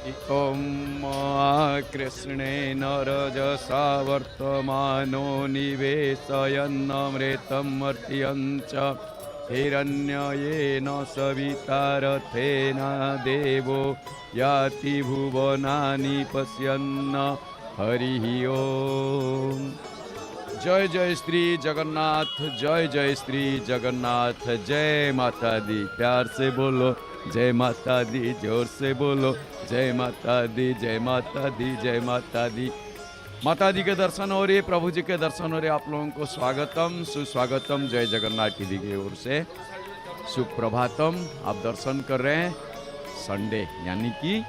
ॐ कृष्णेन रजसा वर्तमानो निवेशयन्नमृतमर्त्यं च हिरण्ययेन सवितारथेन देवो याति भुवनानि पश्यन्न हरिः ओम्। जय जय श्री जगन्नाथ, जय जय श्री जगन्नाथ, जय माता दी। प्यार से बोलो जय माता दी, जोर से बोलो जय माता दी, जय माता दी, जय माता दी। माता दी के दर्शन हो रही है, प्रभु जी के दर्शन हो रहे। आप लोगों को स्वागतम सुस्वागतम जय जगन्नाथ टीवी की ओर से सुप्रभातम। आप दर्शन कर रहे हैं संडे यानी कि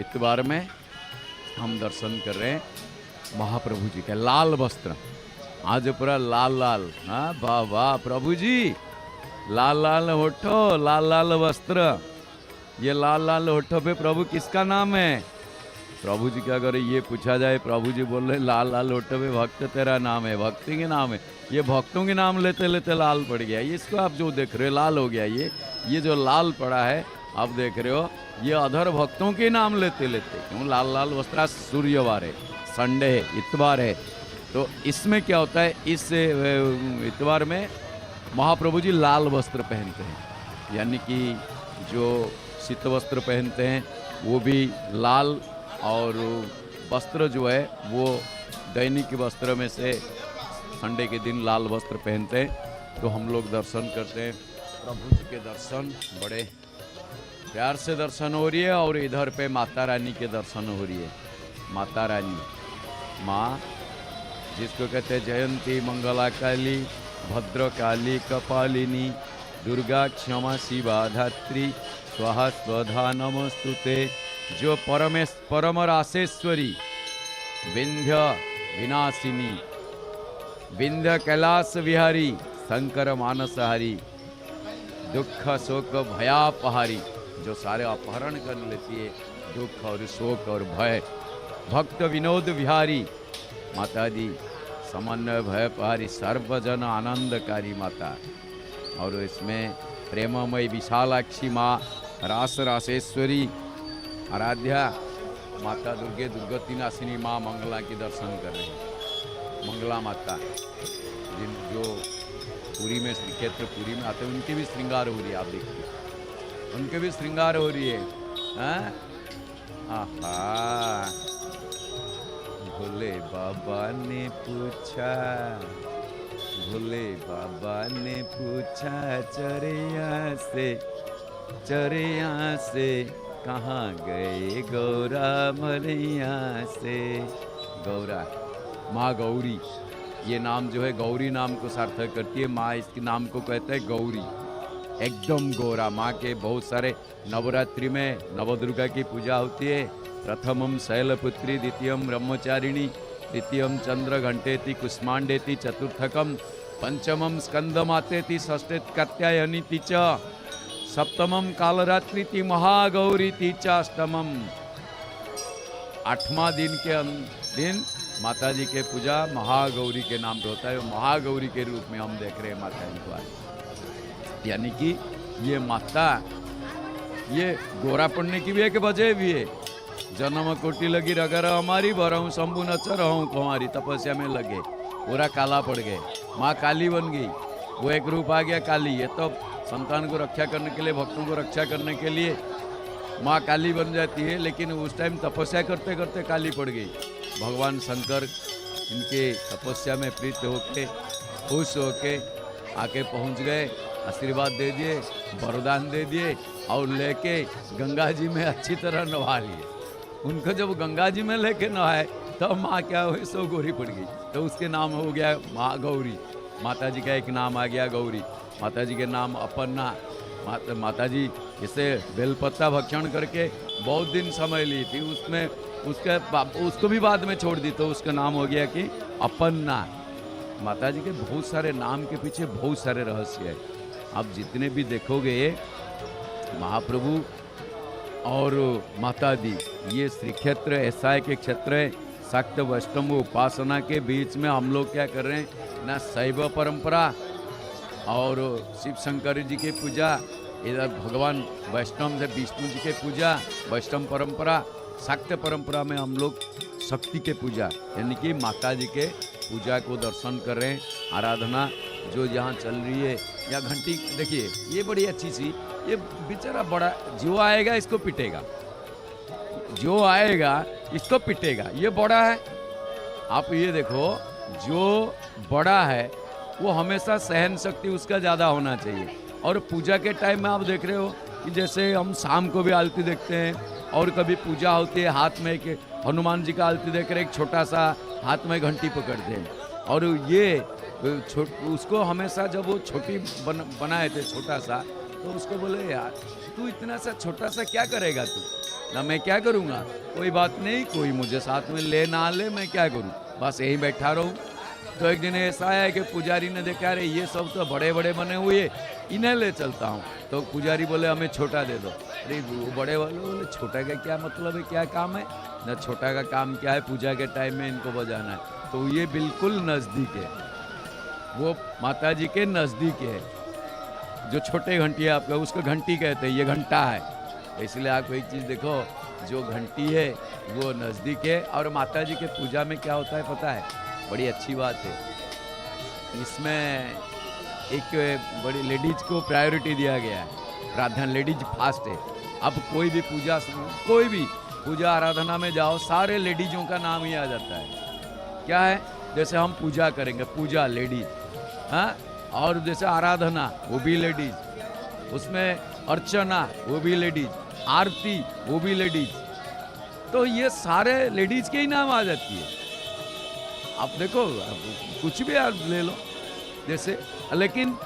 इतवार में हम दर्शन कर रहे हैं महाप्रभु जी के लाल वस्त्र। आज पूरा लाल लाल, हाँ वाह वाह प्रभु जी, लाल लाल होठो, लाल लाल वस्त्र। ये लाल लाल होठो पे प्रभु किसका नाम है? प्रभु जी का अगर ये पूछा जाए, प्रभु जी बोल रहे लाल लाल होठो पे भक्त तेरा नाम है, भक्ति के नाम है। ये भक्तों के नाम लेते लेते लाल पड़ गया। ये इसको आप जो देख रहे हो लाल हो गया। ये जो लाल पड़ा है आप देख रहे हो, ये अधर भक्तों के नाम लेते लेते। क्यों? लाल लाल वस्त्र। सूर्यवार है, संडे है, इतवार है। तो इसमें क्या होता है, इस इतवार में महाप्रभु जी लाल वस्त्र पहनते हैं, यानी कि जो शीत वस्त्र पहनते हैं वो भी लाल, और वस्त्र जो है वो दैनिक वस्त्र में से संडे के दिन लाल वस्त्र पहनते हैं। तो हम लोग दर्शन करते हैं प्रभु जी के दर्शन, बड़े प्यार से दर्शन हो रही है। और इधर पे माता रानी के दर्शन हो रही है। माता रानी माँ जिसको कहते हैं जयंती, मंगला काली, भद्रकाली, कपालिनी, दुर्गा, क्षमा, शिवा, धात्री, स्वाहा स्वधा नमस्तुते। जो परम रासेश्वरी, विंध्य विनाशिनी, विंध्य कैलाश विहारी, शंकर मानसहारी, दुख शोक भयापहारी, जो सारे अपहरण कर लेती है दुख और शोक और भय। भक्त विनोद विहारी माता दी, समन्वय भयपहारी, सर्वजन आनंदकारी माता। और इसमें प्रेममयी विशालाक्षी माँ, रास रासेश्वरी आराध्या माता, दुर्गे दुर्गति नाशिनी माँ मंगला की दर्शन कर रहे हैं। मंगला माता जो पुरी में, श्री क्षेत्र पुरी में आते हैं, उनके भी श्रृंगार हो रही है। आप देखिए उनके भी श्रृंगार हो रही है। आहा, भोले बाबा ने पूछा, भोले बाबा ने पूछा चरिया से कहाँ गए गौरा मरिया से। गौरा, माँ गौरी, ये नाम जो है गौरी नाम को सार्थक करती है। माँ इसके नाम को कहते हैं गौरी, एकदम गौरा। माँ के बहुत सारे नवरात्रि में नवदुर्गा की पूजा होती है। प्रथमम शैलपुत्री, द्वितीयम ब्रह्मचारिणी, तृतीयम चंद्र घंटेति कुष्मांडेति, चतुर्थकम पंचमम स्कंदमातेति, षष्ठेत कात्यायनीति च, सप्तमम कालरात्रिति महागौरीति च, अष्टमम आठवां दिन के दिन माता जी के पूजा महागौरी के नाम पे होता है। महागौरी के रूप में हम देख रहे हैं माता जी को। यानी कि ये माता, ये गोरा पड़ने की भी एक वजह भी है। जन्म कोटि लगी रगर हमारी, बरहूँ शंभु न चरहूँ कुमारी, तपस्या में लगे पूरा काला पड़ गए। माँ काली बन गई, वो एक रूप आ गया काली। ये तो संतान को रक्षा करने के लिए, भक्तों को रक्षा करने के लिए माँ काली बन जाती है, लेकिन उस टाइम तपस्या करते करते काली पड़ गई। भगवान शंकर इनके तपस्या में प्रीत होके, खुश होके आके पहुँच गए, आशीर्वाद दे दिए, वरदान दे दिए और लेके गंगा जी में अच्छी तरह नहा लिए। उनको जब गंगा जी में लेके नहाए तब माँ क्या हुई, सो गौरी पड़ गई। तो उसके नाम हो गया माँ गौरी। माता जी का एक नाम आ गया गौरी। माता जी के नाम अपन्ना। माता जी इसे बेलपत्ता भक्षण करके बहुत दिन समय ली थी, उसमें उसको भी बाद में छोड़ दी, तो उसका नाम हो गया कि अपन्ना। माता जी के बहुत सारे नाम के पीछे बहुत सारे रहस्य है। आप जितने भी देखोगे महाप्रभु और माता दी, ये श्री क्षेत्र ऐसा एक क्षेत्र है, शाक्त वैष्णव उपासना के बीच में हम लोग क्या कर रहे हैं ना, शैव परंपरा और शिव शंकर जी की पूजा इधर भगवान वैष्णव से विष्णु जी के पूजा, वैष्णव परंपरा, शाक्त परंपरा में हम लोग शक्ति के पूजा यानी कि माता जी के पूजा को दर्शन कर रहे हैं। आराधना जो यहाँ चल रही है, या घंटी देखिए, ये बड़ी अच्छी सी, ये बेचारा बड़ा जो आएगा इसको पिटेगा, जो आएगा इसको पिटेगा, ये बड़ा है। आप ये देखो, जो बड़ा है वो हमेशा सहन शक्ति उसका ज़्यादा होना चाहिए। और पूजा के टाइम में आप देख रहे हो कि जैसे हम शाम को भी आरती देखते हैं, और कभी पूजा होती है, हाथ में एक हनुमान जी का आरती देख रहे, एक छोटा सा हाथ में घंटी पकड़ते हैं, और ये उसको हमेशा जब वो छोटी बनाए थे छोटा सा, तो उसको बोले यार तू इतना सा छोटा सा क्या करेगा तू, ना मैं क्या करूँगा, कोई बात नहीं, कोई मुझे साथ में ले ना ले, मैं क्या करूँ, बस यहीं बैठा रहूँ। तो एक दिन ऐसा है कि पुजारी ने देखा, अरे ये सब तो बड़े बड़े बने हुए, इन्हें ले चलता हूँ। तो पुजारी बोले हमें छोटा दे दो। अरे वो बड़े वाले बोले छोटा का क्या मतलब है, क्या काम है ना, छोटा का काम क्या है, पूजा के टाइम में इनको बजाना है। तो ये बिल्कुल नज़दीक है, वो माता जी के नज़दीक है। जो छोटे घंटी है आपका, उसको घंटी कहते हैं, ये घंटा है। इसलिए आप एक चीज़ देखो, जो घंटी है वो नज़दीक है। और माता जी के पूजा में क्या होता है पता है, बड़ी अच्छी बात है, इसमें एक बड़ी लेडीज को प्रायोरिटी दिया गया है, प्राधान्य, लेडीज फास्ट है। अब कोई भी पूजा आराधना में जाओ, सारे लेडीजों का नाम ही आ जाता है। क्या है, जैसे हम पूजा करेंगे, पूजा लेडीज, हाँ, और जैसे आराधना वो भी लेडीज, उसमें अर्चना वो भी लेडीज, आरती वो भी लेडीज, तो ये सारे लेडीज के ही नाम आ जाती है। आप देखो, कुछ भी आप ले लो जैसे, लेकिन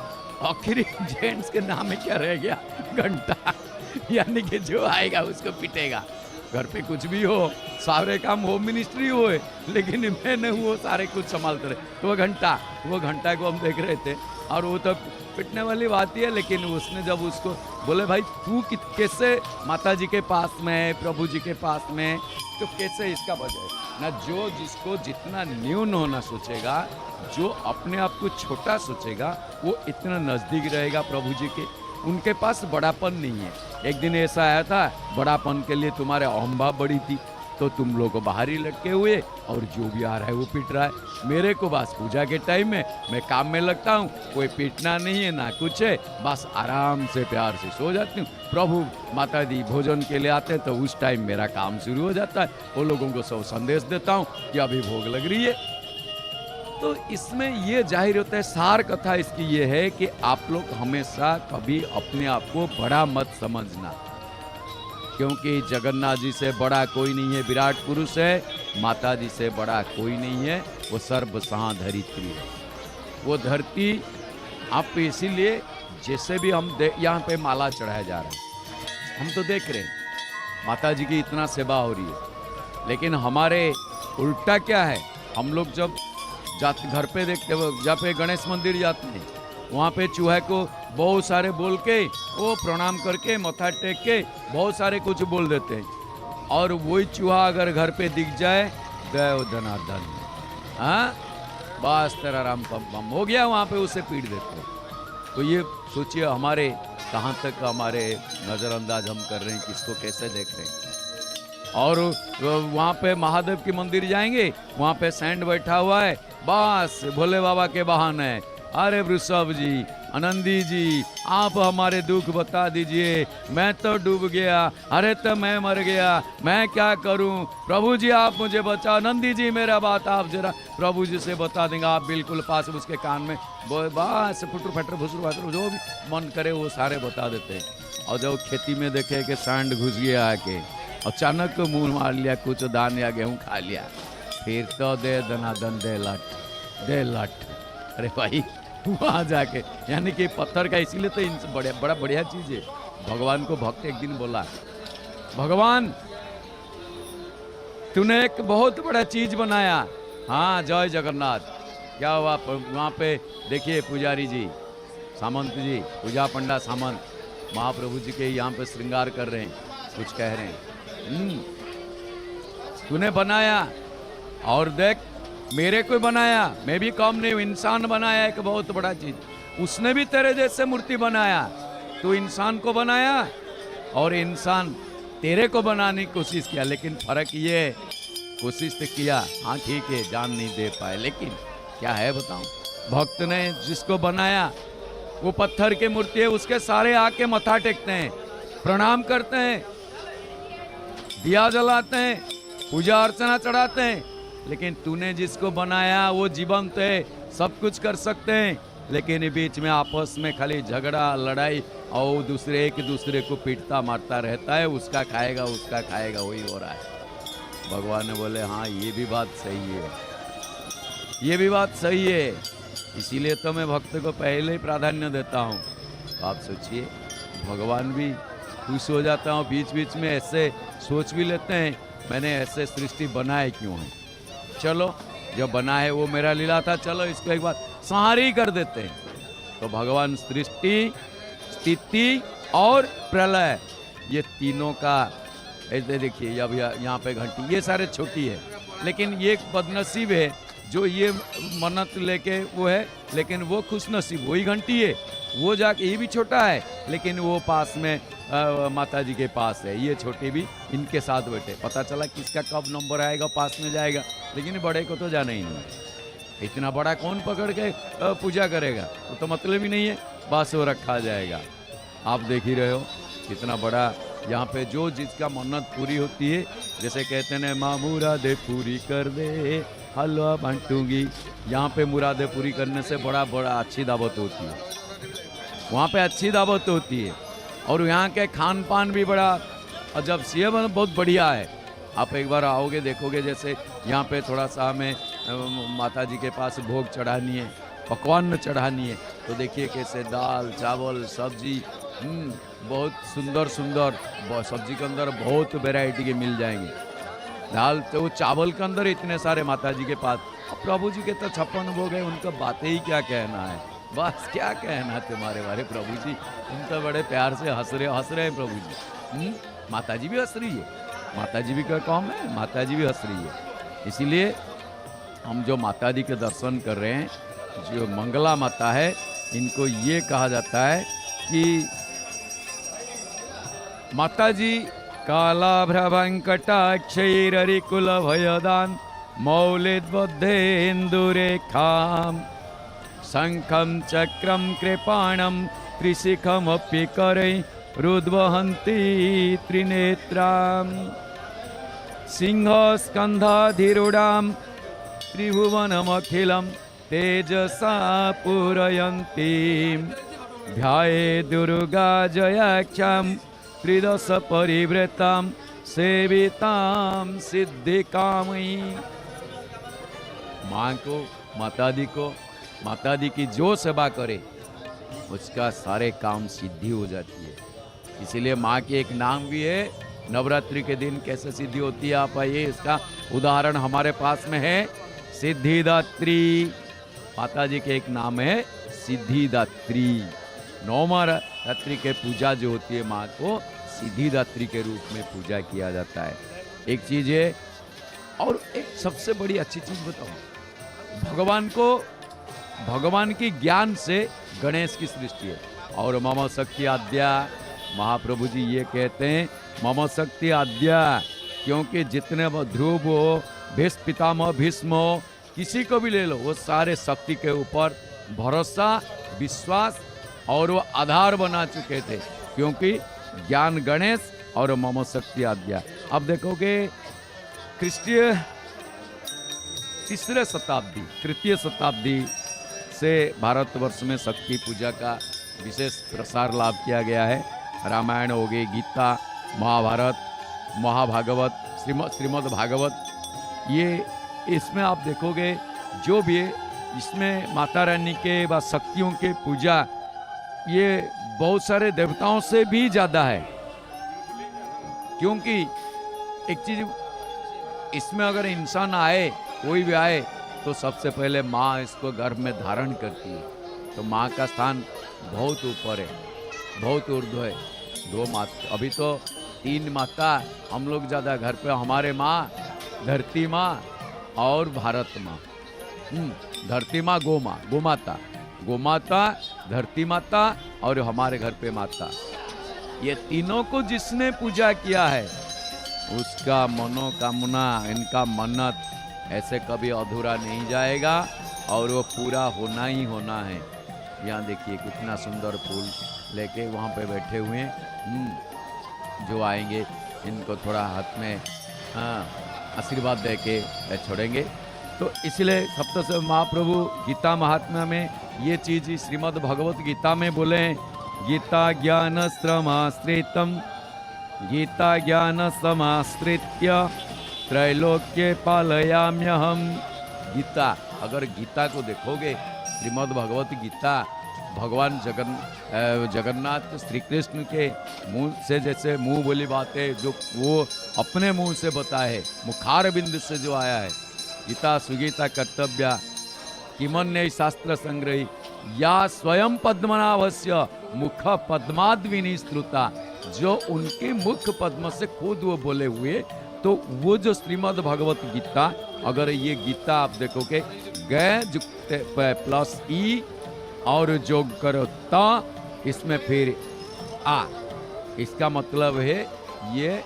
आखिरी जेंट्स के नाम में क्या रह गया, घंटा, यानी कि जो आएगा उसको पिटेगा। घर पे कुछ भी हो, सारे काम होम मिनिस्ट्री हो, लेकिन मैंने वो सारे कुछ संभालते रहे। तो वो घंटा को हम देख रहे थे, और वो तो पिटने वाली बात ही है, लेकिन उसने जब उसको बोले भाई तू कैसे माता जी के पास में है, प्रभु जी के पास में, तो कैसे इसका बजाए ना, जो जिसको जितना न्यून होना सोचेगा, जो अपने आप को छोटा सोचेगा, वो इतना नज़दीक रहेगा प्रभु जी के। उनके पास बड़ापन नहीं है। एक दिन ऐसा आया था, बड़ापन के लिए तुम्हारे अहंभाव बड़ी थी, तो तुम लोग बाहर ही लटके हुए, और जो भी आ रहा है वो पीट रहा है। मेरे को बस पूजा के टाइम में मैं काम में लगता हूँ, कोई पीटना नहीं है ना कुछ है, बस आराम से प्यार से सो जाती हूँ। प्रभु माता दी भोजन के लिए आते हैं, तो उस टाइम मेरा काम शुरू हो जाता है, वो लोगों को सब संदेश देता हूँ कि अभी भोग लग रही है। तो इसमें ये जाहिर होता है, सार कथा इसकी ये है कि आप लोग हमेशा कभी अपने आप को बड़ा मत समझना, क्योंकि जगन्नाथ जी से बड़ा कोई नहीं है, विराट पुरुष है, माता जी से बड़ा कोई नहीं है, वो सर्वसहा धरित्री है, वो धरती। आप इसीलिए जैसे भी हम यहाँ पे माला चढ़ाया जा रहा है, हम तो देख रहे हैं माता जी की इतना सेवा हो रही है, लेकिन हमारे उल्टा क्या है, हम लोग जब जाते घर पे देखते हो, जहाँ पे गणेश मंदिर जाते हैं, वहाँ पे चूहे को बहुत सारे बोल के, वो प्रणाम करके मत्था टेक के बहुत सारे कुछ बोल देते हैं, और वही चूहा अगर घर पे दिख जाए, देव धनाधन, हाँ बस तेरा राम पम पम हो गया, वहाँ पे उसे पीट देते हैं। तो ये सोचिए हमारे कहाँ तक हमारे नज़रअंदाज हम कर रहे हैं, किसको कैसे देख रहे हैं। और वहाँ पे महादेव की मंदिर जाएंगे, वहाँ पे सैंड बैठा हुआ है, बस भोले बाबा के बहाने, अरे वृषभ जी, आनंदी जी, आप हमारे दुख बता दीजिए, मैं तो डूब गया, अरे तो मैं मर गया, मैं क्या करूं, प्रभु जी आप मुझे बचाओ, नंदी जी मेरा बात आप जरा प्रभु जी से बता देंगे। आप बिल्कुल पास उसके कान में बस फुटर फटर फुसर फटर जो भी मन करे वो सारे बता देते हैं। और जब खेती में देखे कि सांड घुस गया आके, अचानक तो मुंह मार लिया, कुछ दान या गेहूँ खा लिया, फिर तो दे दनादन दे लट। अरे भाई वहाँ जाके, यानी कि पत्थर का, इसीलिए तो इनसे बड़ा बढ़िया चीज़ है। भगवान को भक्त एक दिन बोला, भगवान तूने एक बहुत बड़ा चीज बनाया। हाँ जय जगन्नाथ। क्या हुआ वहाँ पे? देखिए पुजारी जी, सामंत जी, पूजा पंडा सामंत महाप्रभु जी के यहाँ पे श्रृंगार कर रहे हैं, कुछ कह रहे हैं। तूने बनाया और देख मेरे को बनाया, मैं भी कम नहीं हूँ, इंसान बनाया एक बहुत बड़ा चीज। उसने भी तेरे जैसे मूर्ति बनाया, तू इंसान को बनाया और इंसान तेरे को बनाने की कोशिश किया, लेकिन फर्क ये है, कोशिश तो किया, हाँ ठीक है, जान नहीं दे पाए, लेकिन क्या है बताऊं, भक्त ने जिसको बनाया वो पत्थर की मूर्ति है, उसके सारे आके मत्था टेकते हैं, प्रणाम करते हैं, दिया जलाते हैं, पूजा अर्चना चढ़ाते हैं। लेकिन तूने जिसको बनाया वो जीवंत है, सब कुछ कर सकते हैं, लेकिन बीच में आपस में खाली झगड़ा लड़ाई और दूसरे एक दूसरे को पीटता मारता रहता है, उसका खाएगा वही हो रहा है। भगवान ने बोले हाँ ये भी बात सही है, ये भी बात सही है, इसीलिए तो मैं भक्त को पहले ही प्राधान्य देता हूँ। तो आप सोचिए, भगवान भी खुश हो जाता हूँ, बीच बीच में ऐसे सोच भी लेते हैं मैंने ऐसे सृष्टि बनाए क्यों है, चलो जो बना है वो मेरा लीला था, चलो इसको एक बार संहार ही कर देते हैं। तो भगवान सृष्टि, स्थिति और प्रलय, ये तीनों का ऐसे देखिए, अब यहाँ पे घंटी ये सारे छोटी है, लेकिन ये एक बदनसीब है जो ये मन्नत लेके वो है, लेकिन वो खुश नसीब वही घंटी है, वो जाके ये भी छोटा है लेकिन वो पास में माता जी के पास है, ये छोटी भी इनके साथ बैठे, पता चला किसका कब नंबर आएगा पास में जाएगा, लेकिन बड़े को तो जाना ही नहीं, इतना बड़ा कौन पकड़ के पूजा करेगा, वो तो मतलब ही नहीं है, बस वो रखा जाएगा। आप देख ही रहे हो कितना बड़ा यहाँ पे जो जिसका मन्नत पूरी होती है, जैसे कहते हैं माँ मुरादे पूरी कर दे हलवा बांटूंगी, यहाँ पे मुरादे पूरी करने से बड़ा अच्छी दावत होती है, वहाँ पे अच्छी दावत होती है, और यहाँ के खान पान भी बड़ा अजब सी है, बहुत बढ़िया है। आप एक बार आओगे देखोगे, जैसे यहाँ पे थोड़ा सा हमें माता जी के पास भोग चढ़ानी है, पकवान चढ़ानी है, तो देखिए कैसे दाल चावल सब्जी, बहुत सुंदर सब्जी के अंदर बहुत वैरायटी के मिल जाएंगे, दाल तो चावल के अंदर इतने सारे माता जी के पास, प्रभु जी के तो 56 भोग है, उनका बातें ही क्या कहना है, बस क्या कहना तुम्हारे बारे प्रभु जी, तुम तो बड़े प्यार से हंस रहे हैं प्रभु जी, माता जी भी हंस रही है, माता जी भी क्या कौम है, माता जी भी हंस रही है। इसीलिए हम जो माता जी के दर्शन कर रहे हैं, जो मंगला माता है, इनको ये कहा जाता है कि माता जी कालाभ्रवंकटाक्षैररिकुल भयदान मौलिद्बद्धेन्दुरेखाम शंखम चक्रम कृपाणम त्रिशिखमपि करे रुद्वहन्ति त्रिनेत्राम सिंह स्कंधाधिरूढ़ाम त्रिभुवनमखिलम तेजसा पूरयन्ति ध्याये दुर्गा जयाख्याम त्रिदश परिवृताम सेविताम सिद्धिकामयी। माँ को, माता दी की जो सेवा करे उसका सारे काम सिद्धि हो जाती है। इसीलिए माँ की एक नाम भी है, नवरात्रि के दिन कैसे सिद्धि होती है, आप आइए, इसका उदाहरण हमारे पास में है, सिद्धिदात्री। माता जी के एक नाम है सिद्धिदात्री। नौमा रात्रि के पूजा जो होती है, माँ को सिद्धिदात्री के रूप में पूजा किया जाता है। एक चीज है, और एक सबसे बड़ी अच्छी चीज बताऊं, भगवान की ज्ञान से गणेश की सृष्टि है। और मम शक्ति आद्या, महाप्रभु जी ये कहते हैं मम शक्ति आद्या, क्योंकि जितने ध्रुव हो, भीष्म पितामह भीष्म हो, किसी को भी ले लो, वो सारे शक्ति के ऊपर भरोसा विश्वास और वो आधार बना चुके थे, क्योंकि ज्ञान गणेश और मम शक्ति आद्या। अब देखोगे ख्रीष्टीय तृतीय शताब्दी से भारतवर्ष में शक्ति पूजा का विशेष प्रसार लाभ किया गया है। रामायण हो गई, गीता, महाभारत, महाभागवत, श्रीमद् भागवत, ये इसमें आप देखोगे जो भी है, इसमें माता रानी के व शक्तियों के पूजा ये बहुत सारे देवताओं से भी ज़्यादा है। क्योंकि एक चीज, इसमें अगर इंसान आए, कोई भी आए, तो सबसे पहले माँ इसको गर्भ में धारण करती है, तो माँ का स्थान बहुत ऊपर है, बहुत ऊर्ध्व है। 2 माता, अभी तो 3 माता हम लोग ज़्यादा घर पे, हमारे माँ, धरती माँ और भारत माँ। धरती माँ गो माता, गोमाता, धरती माता और हमारे घर पे माता, ये तीनों को जिसने पूजा किया है उसका मनोकामना, इनका मन्नत ऐसे कभी अधूरा नहीं जाएगा और वो पूरा होना ही होना है। यहाँ देखिए कितना सुंदर फूल लेके वहाँ पे बैठे हुए हैं। जो आएंगे इनको थोड़ा हाथ में आशीर्वाद दे के छोड़ेंगे। तो इसलिए सप्तश महाप्रभु गीता महात्म्य में ये चीज श्रीमद् भगवत गीता में बोले हैं, गीता ज्ञान श्रमाश्रितम, गीता ज्ञान समाश्रित्य त्रैलोक्य पालयाम्यहम। गीता, अगर गीता को देखोगे, श्रीमद् भगवत गीता भगवान जगन्नाथ श्री कृष्ण के मुंह से जैसे मुंह बोली बातें जो वो अपने मुंह से बताए, मुखार बिंदु से जो आया है, गीता सुगीता कर्तव्या किमन्य शास्त्र संग्रही या स्वयं पद्मनाभस्य मुख पद्माद्विनी श्रुता, जो उनके मुख पद्म से खुद वो बोले हुए। तो वो जो श्रीमद् भगवत गीता, अगर ये गीता आप देखोगे ग प्लस ई और जो करो ता, इसमें फिर आ, इसका मतलब है ये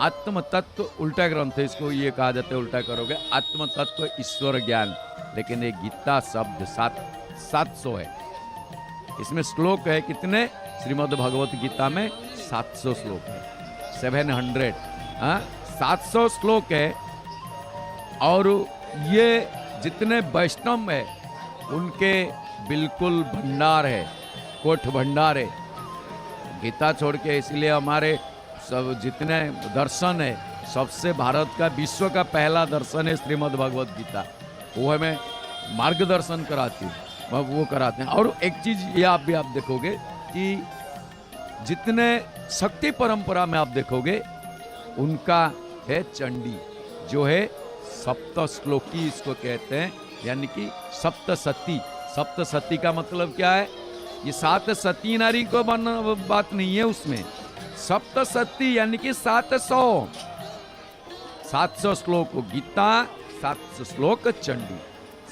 आत्म तत्व, उल्टा ग्रंथ है इसको ये कहा जाता है, उल्टा करोगे आत्म तत्व ईश्वर ज्ञान। लेकिन ये गीता शब्द 700 है। इसमें श्लोक है कितने? श्रीमद् भगवत गीता में 700 श्लोक है, 700 700 श्लोक है। और ये जितने वैष्णव है उनके बिल्कुल भंडार है, कोठ भंडार है गीता छोड़ के। इसलिए हमारे सब जितने दर्शन है, सबसे भारत का विश्व का पहला दर्शन है श्रीमद् भगवत गीता। वो हमें मार्गदर्शन कराती है, वो कराते हैं। और एक चीज ये आप देखोगे कि जितने शक्ति परंपरा में आप देखोगे उनका है चंडी, जो है सप्त श्लोकी इसको कहते हैं, यानी कि सप्तसती। सप्तसती का मतलब क्या है? ये 7 सती नारी को बात नहीं है उसमें, सप्तसती यानी कि 700 श्लोक गीता, 700 श्लोक चंडी।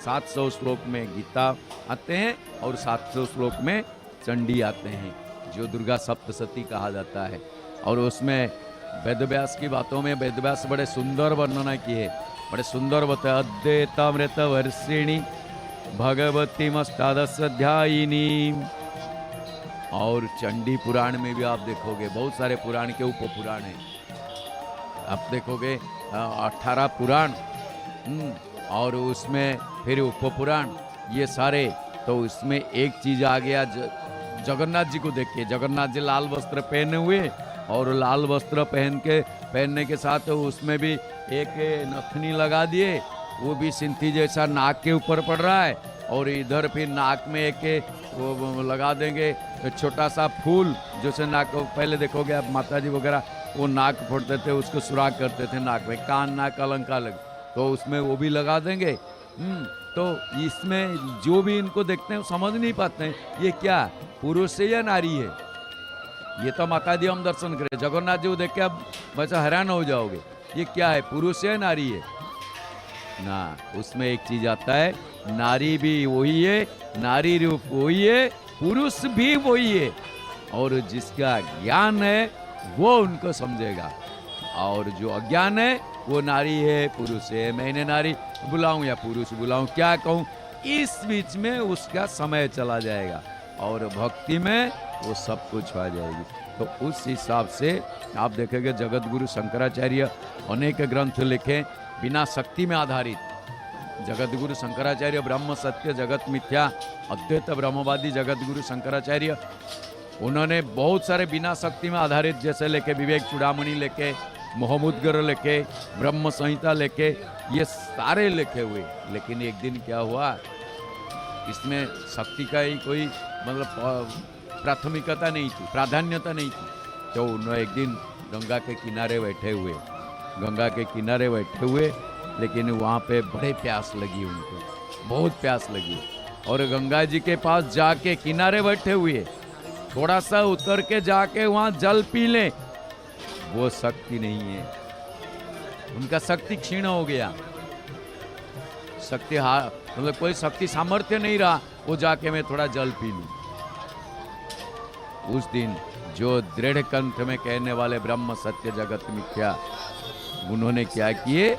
700 श्लोक में गीता आते हैं और 700 श्लोक में चंडी आते हैं, जो दुर्गा सप्तसती कहा जाता है। और उसमें वेदव्यास की बातों में वेदव्यास बड़े सुंदर वर्णना किए, बड़े सुंदर बताया। अद्वैतामृत वर्षिणी भगवती मष्टादशाध्यायिनी। और चंडी पुराण में भी आप देखोगे बहुत सारे पुराण के उप पुराण हैं, आप देखोगे 18 पुराण, और उसमें फिर उप पुराण, ये सारे। तो इसमें एक चीज आ गया, जगन्नाथ जी को देखिए, जगन्नाथ जी लाल वस्त्र पहने हुए, और लाल वस्त्र पहनने के साथ उसमें भी एक नथनी लगा दिए, वो भी सिंथी जैसा नाक के ऊपर पड़ रहा है। और इधर फिर नाक में एक वो लगा देंगे छोटा सा फूल, जैसे नाक पहले देखोगे आप माता जी वगैरह वो नाक फोड़ते थे, उसको सुराग करते थे नाक में, कान नाक अलंका लग, तो उसमें वो भी लगा देंगे। तो इसमें जो भी इनको देखते हैं समझ नहीं पाते हैं ये क्या पुरुष है या नारी है। ये तो माता जी हम दर्शन करें, जगन्नाथ जी को देख के आप वैसा हैरान हो जाओगे, ये क्या है, पुरुष है नारी है ना। उसमें एक चीज आता है, नारी भी वही है, नारी रूप वही है, पुरुष भी वही है। और जिसका ज्ञान है वो उनको समझेगा, और जो अज्ञान है वो नारी है पुरुष है, मैं इन्हें नारी बुलाऊं या पुरुष बुलाऊं, क्या कहूं, इस बीच में उसका समय चला जाएगा। और भक्ति में वो सब कुछ आ जाएगी। तो उस हिसाब से आप देखेंगे जगत गुरु शंकराचार्य अनेक ग्रंथ लिखे बिना शक्ति में आधारित। जगत गुरु शंकराचार्य ब्रह्म सत्य जगत मिथ्या अद्वैत ब्रह्मवादी जगत गुरु शंकराचार्य, उन्होंने बहुत सारे बिना शक्ति में आधारित, जैसे लेके विवेक चूड़ामणि लेके, मोहमुद्गर लेके, ब्रह्म संहिता लेके, ये सारे लिखे हुए। लेकिन एक दिन क्या हुआ, इसमें शक्ति का ही कोई मतलब प्राथमिकता नहीं थी, प्राधान्यता नहीं थी। तो उन्होंने एक दिन गंगा के किनारे बैठे हुए, लेकिन वहाँ पे बड़े प्यास लगी उनको, बहुत प्यास लगी। और गंगा जी के पास जाके किनारे बैठे हुए, थोड़ा सा उतर के जाके वहाँ जल पी ले, वो शक्ति नहीं है, उनका शक्ति क्षीण हो गया, शक्ति मतलब कोई शक्ति सामर्थ्य नहीं रहा, वो जाके मैं थोड़ा जल पी लूं। उस दिन जो दृढ़ कंठ में कहने वाले ब्रह्म सत्य जगत मिथ्या, उन्होंने क्या किए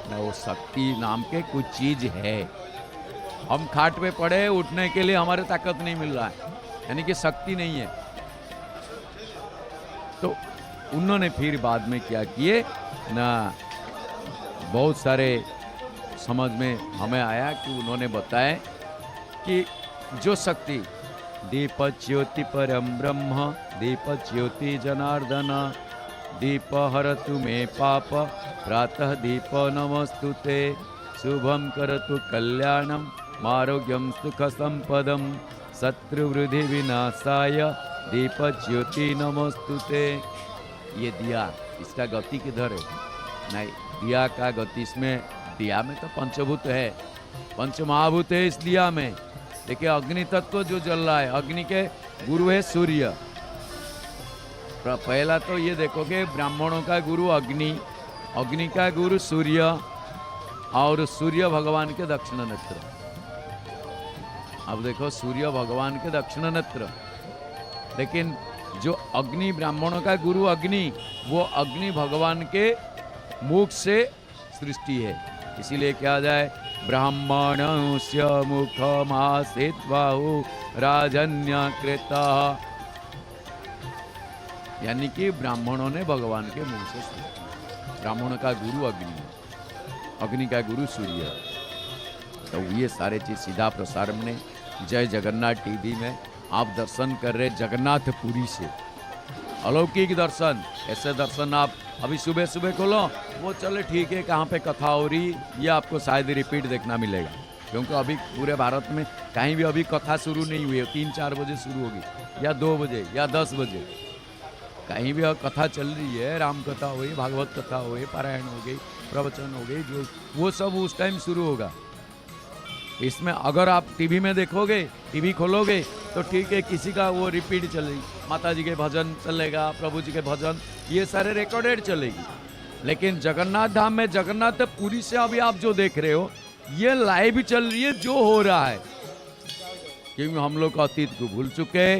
ना, वो शक्ति नाम के कुछ चीज है। हम खाट पे पड़े, उठने के लिए हमारे ताकत नहीं मिल रहा है, यानी कि शक्ति नहीं है। तो उन्होंने फिर बाद में क्या किए ना, बहुत सारे समझ में हमें आया कि उन्होंने बताया कि जो शक्ति दीप ज्योति परम ब्रह्म, दीप ज्योति जनार्दन, दीप हरतु मे पाप, प्रातः दीप नमस्तुते, शुभम करतु कल्याणम, आरोग्यम सुख संपदम, शत्रुवृद्धि विनाशाय, दीप ज्योति नमस्तुते। ये दिया, इसका गति किधर है? नहीं, दिया का गति, इसमें दिया में तो पंचभूत है, पंचमहाभूत है इस दिया में। देखिए अग्नि तत्व जो जल रहा है, अग्नि के गुरु है सूर्य। पहला तो ये देखोगे ब्राह्मणों का गुरु अग्नि, अग्नि का गुरु सूर्य, और सूर्य भगवान के दक्षिण नेत्र। अब देखो सूर्य भगवान के दक्षिण नेत्र, लेकिन जो अग्नि ब्राह्मणों का गुरु अग्नि, वो अग्नि भगवान के मुख से सृष्टि है। इसीलिए क्या जाए, ब्राह्मणस्य मुखमासीत् बाहु राजन्यकृता, यानी कि ब्राह्मणों ने भगवान के मुंह से सृष्टि। ब्राह्मण का गुरु अग्नि, अग्नि का गुरु सूर्य। तो ये सारे चीज सीधा प्रसारण में जय जगन्नाथ टीवी में आप दर्शन कर रहे जगन्नाथपुरी से, अलौकिक दर्शन। ऐसे दर्शन आप अभी सुबह सुबह खोलो, वो चले ठीक है, कहाँ पे कथा हो रही, ये आपको शायद रिपीट देखना मिलेगा, क्योंकि अभी पूरे भारत में कहीं भी अभी कथा शुरू नहीं हुई है। 3-4 बजे शुरू होगी, या 2 बजे या 10 बजे, कहीं भी कथा चल रही है, राम कथा हो गई, भागवत कथा हो गई, पारायण हो गई, प्रवचन हो गई, जो वो सब उस टाइम शुरू होगा। इसमें अगर आप टीवी में देखोगे, टीवी खोलोगे तो ठीक है, किसी का वो रिपीट चलेगी, माता जी के भजन चलेगा, प्रभु जी के भजन, ये सारे रिकॉर्डेड चलेगी। लेकिन जगन्नाथ धाम में जगन्नाथपुरी से अभी आप जो देख रहे हो, ये लाइव चल रही है जो हो रहा है, क्योंकि हम लोग अतीत को भूल चुके,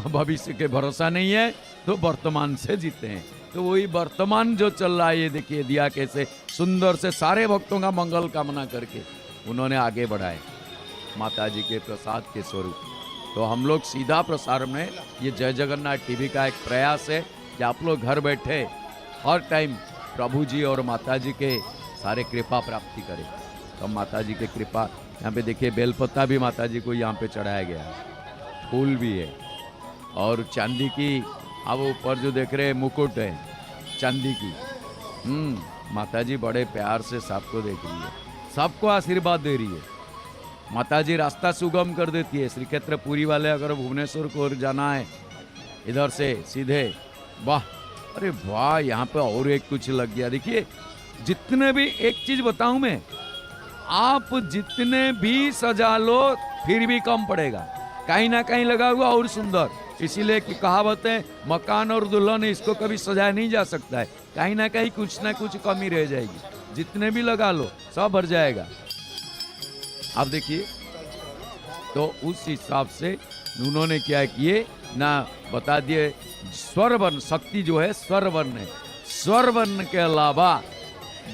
भविष्य के भरोसा नहीं है, तो वर्तमान से जीते हैं। तो वही वर्तमान जो चल रहा है, ये देखिए दिया कैसे सुंदर से सारे भक्तों का मंगल कामना करके उन्होंने आगे बढ़ाए माता जी के प्रसाद के स्वरूप। तो हम लोग सीधा प्रसार में, ये जय जगन्नाथ टीवी का एक प्रयास है कि आप लोग घर बैठे हर टाइम प्रभु जी और माता जी के सारे कृपा प्राप्ति करें। तो माता जी के कृपा, यहाँ पे देखिए बेलपत्ता भी माता जी को यहाँ पे चढ़ाया गया है, फूल भी है, और चांदी की, अब ऊपर जो देख रहे हैं मुकुट है चांदी की। माता जी बड़े प्यार से सबको देख रही है, सबको आशीर्वाद दे रही है। माता जी रास्ता सुगम कर देती है। श्री क्षेत्रपुरी वाले अगर भुवनेश्वर को जाना है इधर से सीधे, वाह, अरे वाह, यहाँ पे और एक कुछ लग गया। देखिए जितने भी, एक चीज बताऊं मैं, आप जितने भी सजा लो फिर भी कम पड़ेगा, कहीं ना कहीं लगा हुआ और सुंदर। इसीलिए कि कहावत है, मकान और दुल्हन इसको कभी सजाया नहीं जा सकता है, कहीं ना कहीं कुछ ना कुछ कमी रह जाएगी। जितने भी लगा लो सब भर जाएगा। आप देखिए, तो उस हिसाब से उन्होंने क्या किए ना, बता दिए स्वर वर्ण, शक्ति जो है स्वर वर्ण है, स्वर वर्ण के अलावा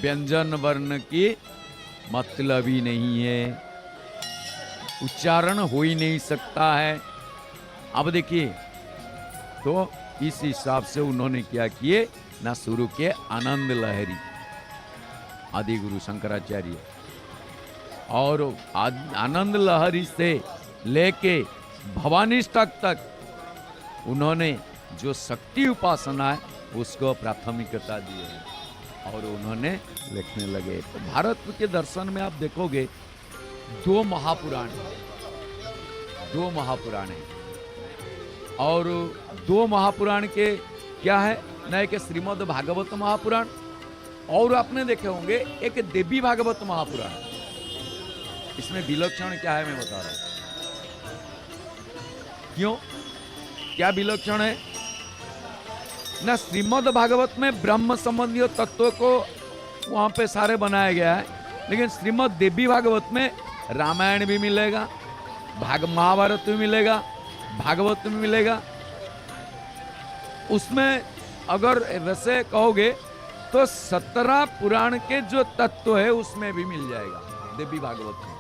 व्यंजन वर्ण की मतलब ही नहीं है, उच्चारण हो ही नहीं सकता है। अब देखिए, तो इस हिसाब से उन्होंने क्या किए ना, शुरू किए आनंद लहरी आदि गुरु शंकराचार्य, और आनंद लहरी से लेके भवानीष्टक तक उन्होंने जो शक्ति उपासना है उसको प्राथमिकता दी है और उन्होंने लिखने लगे। तो भारत के दर्शन में आप देखोगे दो महापुराण है, और दो महापुराण के क्या है ना, एक श्रीमद् भागवत महापुराण, और आपने देखे होंगे एक देवी भागवत महापुराण। इसमें विलक्षण क्या है मैं बता रहा हूं। क्यों, क्या विलक्षण है ना, श्रीमद् भागवत में ब्रह्म संबंधी तत्वों को वहां पे सारे बनाया गया है, लेकिन श्रीमद् देवी भागवत में रामायण भी मिलेगा, महाभारत भी मिलेगा, भागवत भी मिलेगा। उसमें अगर वैसे कहोगे तो 17 पुराण के जो तत्व है उसमें भी मिल जाएगा देवी भागवत में।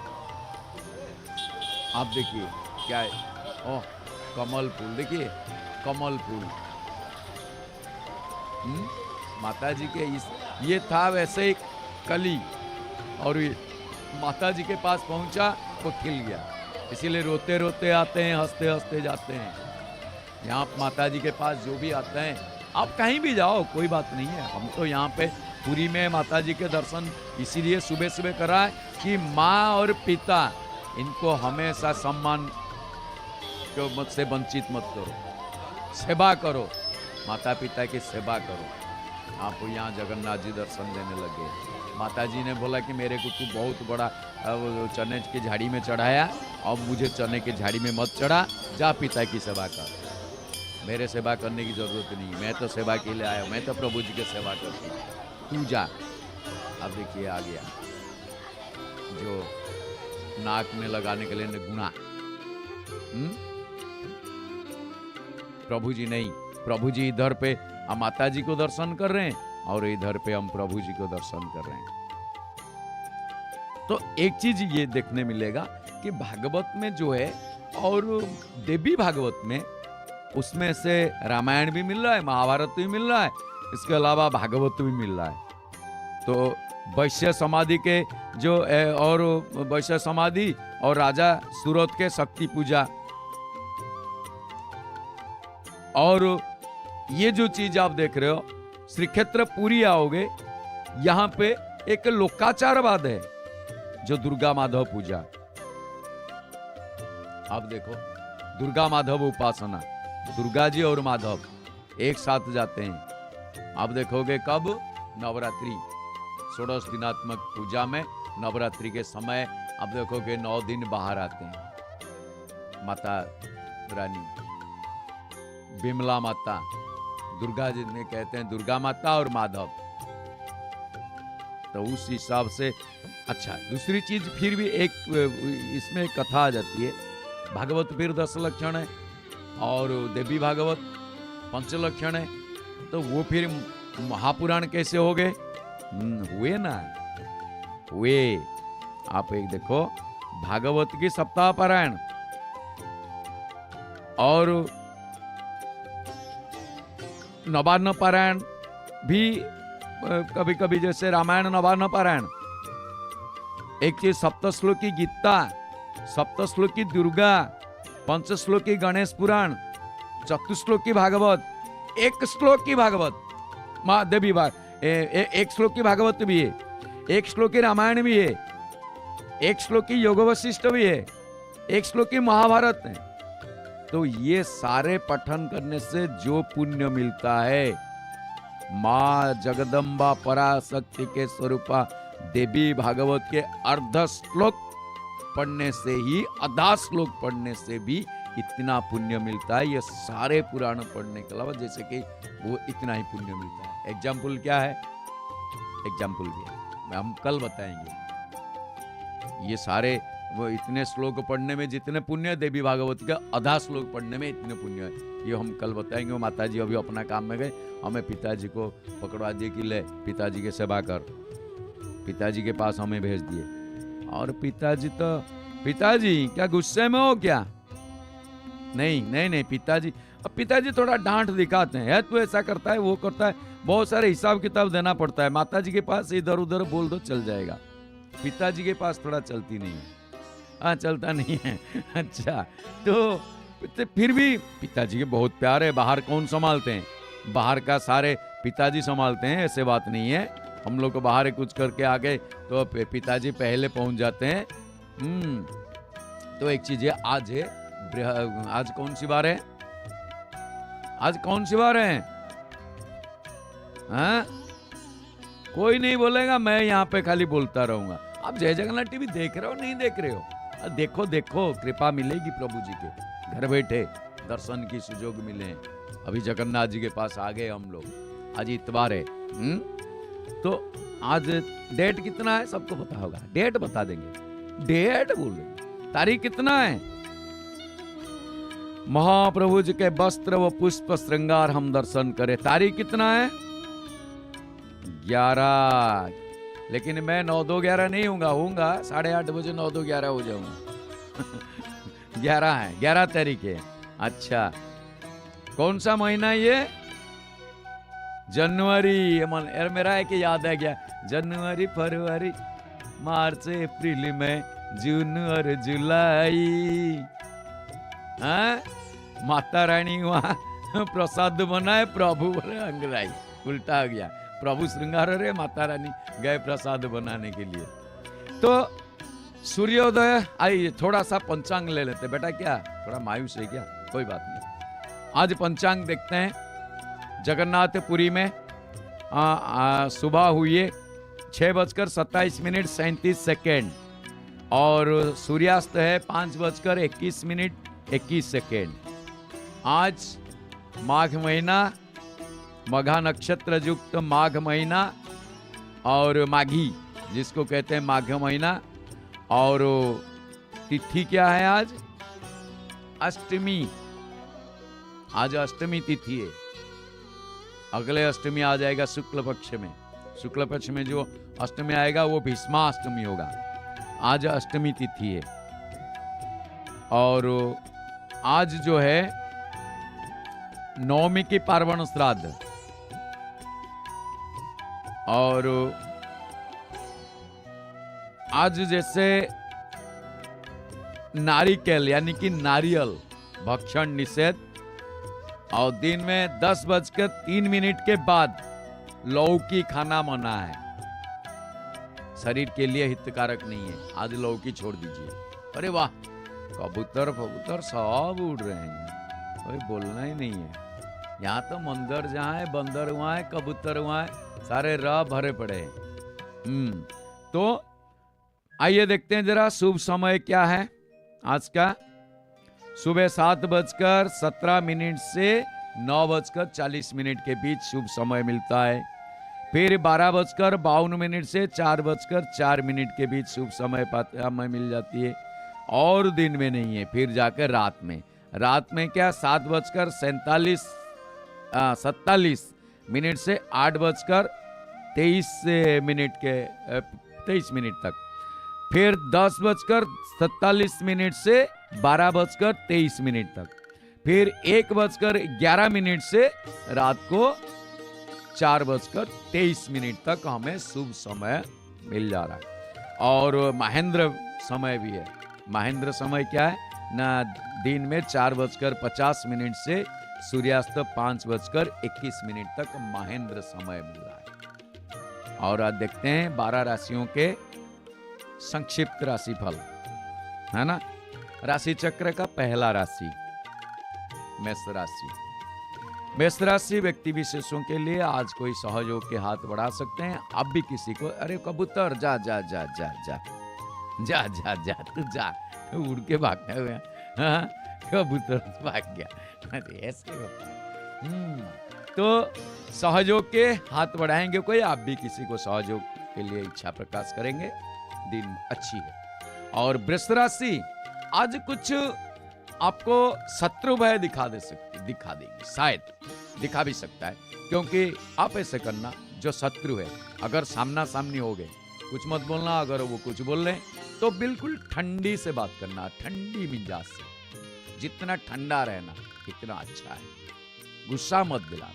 आप देखिए क्या है, ओह कमल फूल, देखिए कमल फूल, माता जी के ये था वैसे ही कली, और ये माता जी के पास पहुंचा वो खिल गया, इसीलिए रोते रोते आते हैं, हंसते हंसते जाते हैं। यहाँ माता जी के पास जो भी आते हैं, आप कहीं भी जाओ कोई बात नहीं है, हम तो यहाँ पे पुरी में माता जी के दर्शन इसीलिए सुबह सुबह कराए कि माँ और पिता इनको हमेशा सम्मान को मत से वंचित मत करो, सेवा करो, माता पिता की सेवा करो। आप यहाँ जगन्नाथ जी दर्शन देने लगे, माता जी ने बोला कि मेरे को तू बहुत बड़ा चने की झाड़ी में चढ़ाया, अब मुझे चने की झाड़ी में मत चढ़ा, जा पिता की सेवा कर, मेरे सेवा करने की जरूरत नहीं, मैं तो सेवा के लिए आया, मैं तो प्रभु जी की सेवा करती हूँ, तू जा। अब देखिए आ गया जो नाक में लगाने के लिए गुणा, प्रभु जी नहीं, प्रभु जी इधर पे हम माता जी को दर्शन कर रहे हैं और इधर पे हम प्रभु जी को दर्शन कर रहे हैं। तो एक चीज ये देखने मिलेगा कि भागवत में जो है और देवी भागवत में, उसमें से रामायण भी मिल रहा है, महाभारत भी मिल रहा है, इसके अलावा भागवत भी मिल रहा है। तो वैश्य समाधि के जो और वैश्य समाधि और राजा सूरत के शक्ति पूजा, और ये जो चीज आप देख रहे हो श्री क्षेत्र पुरी आओगे, यहाँ पे एक लोकाचारवाद है जो दुर्गा माधव पूजा। आप देखो दुर्गा माधव उपासना, दुर्गा जी और माधव एक साथ जाते हैं। आप देखोगे कब, नवरात्रि 16 दिनात्मक पूजा में नवरात्रि के समय आप देखोगे 9 दिन बाहर आते हैं माता रानी, बिमला माता, दुर्गा जी ने कहते हैं दुर्गा माता और माधव। तो उस हिसाब से अच्छा, दूसरी चीज फिर भी एक इसमें कथा आ जाती है, भागवत फिर 10 लक्षण है और देवी भागवत 5 लक्षण है, तो वो फिर महापुराण कैसे हो गए? हुए ना हुए। आप एक देखो भागवत की सप्ताह पारायण और नवान्न पारायण भी कभी कभी, जैसे रामायण नवान्न पारायण, एक चीज सप्तश्लोकी गीता, सप्तश्लोकी दुर्गा, 5 श्लोकी गणेश पुराण, 4 भागवत, 1 श्लोकी भागवत माँ देवी भाग, 1 श्लोकी भागवत भी है, 1 श्लोकी रामायण भी है, 1 श्लोकी योग वशिष्ठ भी है, 1 श्लोकी महाभारत है। तो ये सारे पठन करने से जो पुण्य मिलता है, माँ जगदम्बा पराशक्ति के स्वरूपा देवी भागवत के अर्ध श्लोक पढ़ने से ही, आधा श्लोक पढ़ने से भी इतना पुण्य मिलता है। ये सारे पुराण पढ़ने के अलावा जैसे कि वो इतना ही पुण्य मिलता है। एग्जाम्पल क्या है? एग्जाम्पल भी है, हम कल बताएंगे। ये सारे वो इतने श्लोक पढ़ने में जितने पुण्य, देवी भागवत का आधा श्लोक पढ़ने में इतने पुण्य है, ये हम कल बताएंगे। माता जी अभी अपना काम में गए, हमें पिताजी को पकड़वा दिए कि ले पिताजी के सेवा कर, पिताजी के पास हमें भेज दिए। और पिताजी तो, पिताजी क्या गुस्से में हो क्या? नहीं नहीं नहीं पिताजी, अब पिताजी थोड़ा डांट दिखाते हैं, तू ऐसा करता है वो करता है, बहुत सारे हिसाब किताब देना पड़ता है। माता जी के पास इधर उधर बोल दो चल जाएगा, पिताजी के पास थोड़ा चलती नहीं है। हाँ चलता नहीं है। अच्छा, तो फिर भी पिताजी के बहुत प्यार है। बाहर कौन संभालते हैं? बाहर का सारे पिताजी संभालते हैं, ऐसे बात नहीं है। हम लोग को बाहर कुछ करके आ गए तो पिताजी पहले पहुंच जाते हैं। तो एक चीज है, आज कौन सी बार है? आज कौन सी बार है? हाँ? कोई नहीं बोलेगा, मैं यहाँ पे खाली बोलता रहूंगा। आप जय जगन्नाथ टीवी देख रहे हो नहीं देख रहे हो? देखो देखो, कृपा मिलेगी प्रभु जी के, घर बैठे दर्शन की सुजोग मिले। अभी जगन्नाथ जी के पास आ गए हम लोग, आज इतवार है। तो आज डेट कितना है सबको पता होगा, डेट बता देंगे, डेट बोल रहे, तारीख कितना है। महाप्रभु जी के वस्त्र व पुष्प श्रृंगार हम दर्शन करें, तारीख कितना है 11। लेकिन मैं 9-2-11 नहीं होऊंगा 8:30 बजे 9-2-11 हो जाऊंगा 11 है, 11 तारीख है। अच्छा, कौन सा महीना ये? जनवरी। यार मेरा है कि याद है क्या, जनवरी फरवरी मार्च अप्रैल मई जून और जुलाई। माता रानी वहां प्रसाद बनाए, प्रभु बोले अंगराई, उल्टा हो गया। प्रभु श्रृंगार रे, माता रानी गए प्रसाद बनाने के लिए। तो सूर्योदय, आइए थोड़ा सा पंचांग ले लेते। बेटा क्या थोड़ा मायूस है क्या? कोई बात नहीं, आज पंचांग देखते हैं। जगन्नाथपुरी में सुबह हुई है 6:27 और सूर्यास्त है 5:21 आज माघ महीना, मघा नक्षत्र युक्त माघ महीना और माघी जिसको कहते हैं माघ महीना। और तिथि क्या है आज? अष्टमी। आज अष्टमी तिथि है। अगले अष्टमी आ जाएगा शुक्ल पक्ष में। शुक्ल पक्ष में जो अष्टमी आएगा वो भीष्माष्टमी होगा। आज अष्टमी तिथि है। और आज जो है नवमी की पार्वण श्राद्ध। और आज जैसे नारिकेल यानी कि नारियल भक्षण निषेध, और दिन में 10:03 के बाद लौकी खाना मना है। शरीर के लिए हितकारक नहीं है, आज लौकी छोड़ दीजिए। अरे वाह, कबूतर फबूतर सब उड़ रहे हैं, कोई बोलना ही नहीं है। यहाँ तो मंदिर जहाँ है बंदर वहाँ है, कबूतर वहाँ है, सारे राह भरे पड़े हैं। तो आइए देखते हैं जरा शुभ समय क्या है आज का। सुबह 7:17 से 9:40 के बीच शुभ समय मिलता है। फिर 12:52 से 4:04 के बीच शुभ समय मिल जाती है। और दिन में नहीं है, फिर जाकर रात में। रात में क्या 7:47 से 8:23 तक। फिर 10:47 से 12:23 तक। फिर 1:11 से रात को 4:23 तक हमें शुभ समय मिल जा रहा है। और महेंद्र समय भी है। महेंद्र समय क्या है ना, दिन में 4:50 से सूर्यास्त 5:21 तक महेंद्र समय मिल रहा है। और आज देखते हैं 12 राशियों के संक्षिप्त राशिफल, है ना। राशि चक्र का पहला राशि मेष राशि। मेष राशि व्यक्ति विशेषों के लिए आज कोई सहयोग के हाथ बढ़ा सकते हैं। आप भी किसी को, अरे कबूतर जा जा जा जा जा जा जा जा तू जा, उड़ के भागता हुआ कबूतर भाग गया। अरे ऐसे तो सहयोग के हाथ बढ़ाएंगे कोई, आप भी किसी को सहयोग के लिए इच्छा प्रकाश करेंगे। दिन अच्छी है। और वृष राशि, आज कुछ आपको शत्रु भय दिखा देगी, शायद दिखा भी सकता है। क्योंकि आप ऐसे करना, जो शत्रु है अगर सामना सामनी हो गए, कुछ मत बोलना। अगर वो कुछ बोल रहे तो बिल्कुल ठंडी से बात करना, ठंडी मिजाज से। जितना ठंडा रहना इतना अच्छा है। गुस्सा मत दिलाना,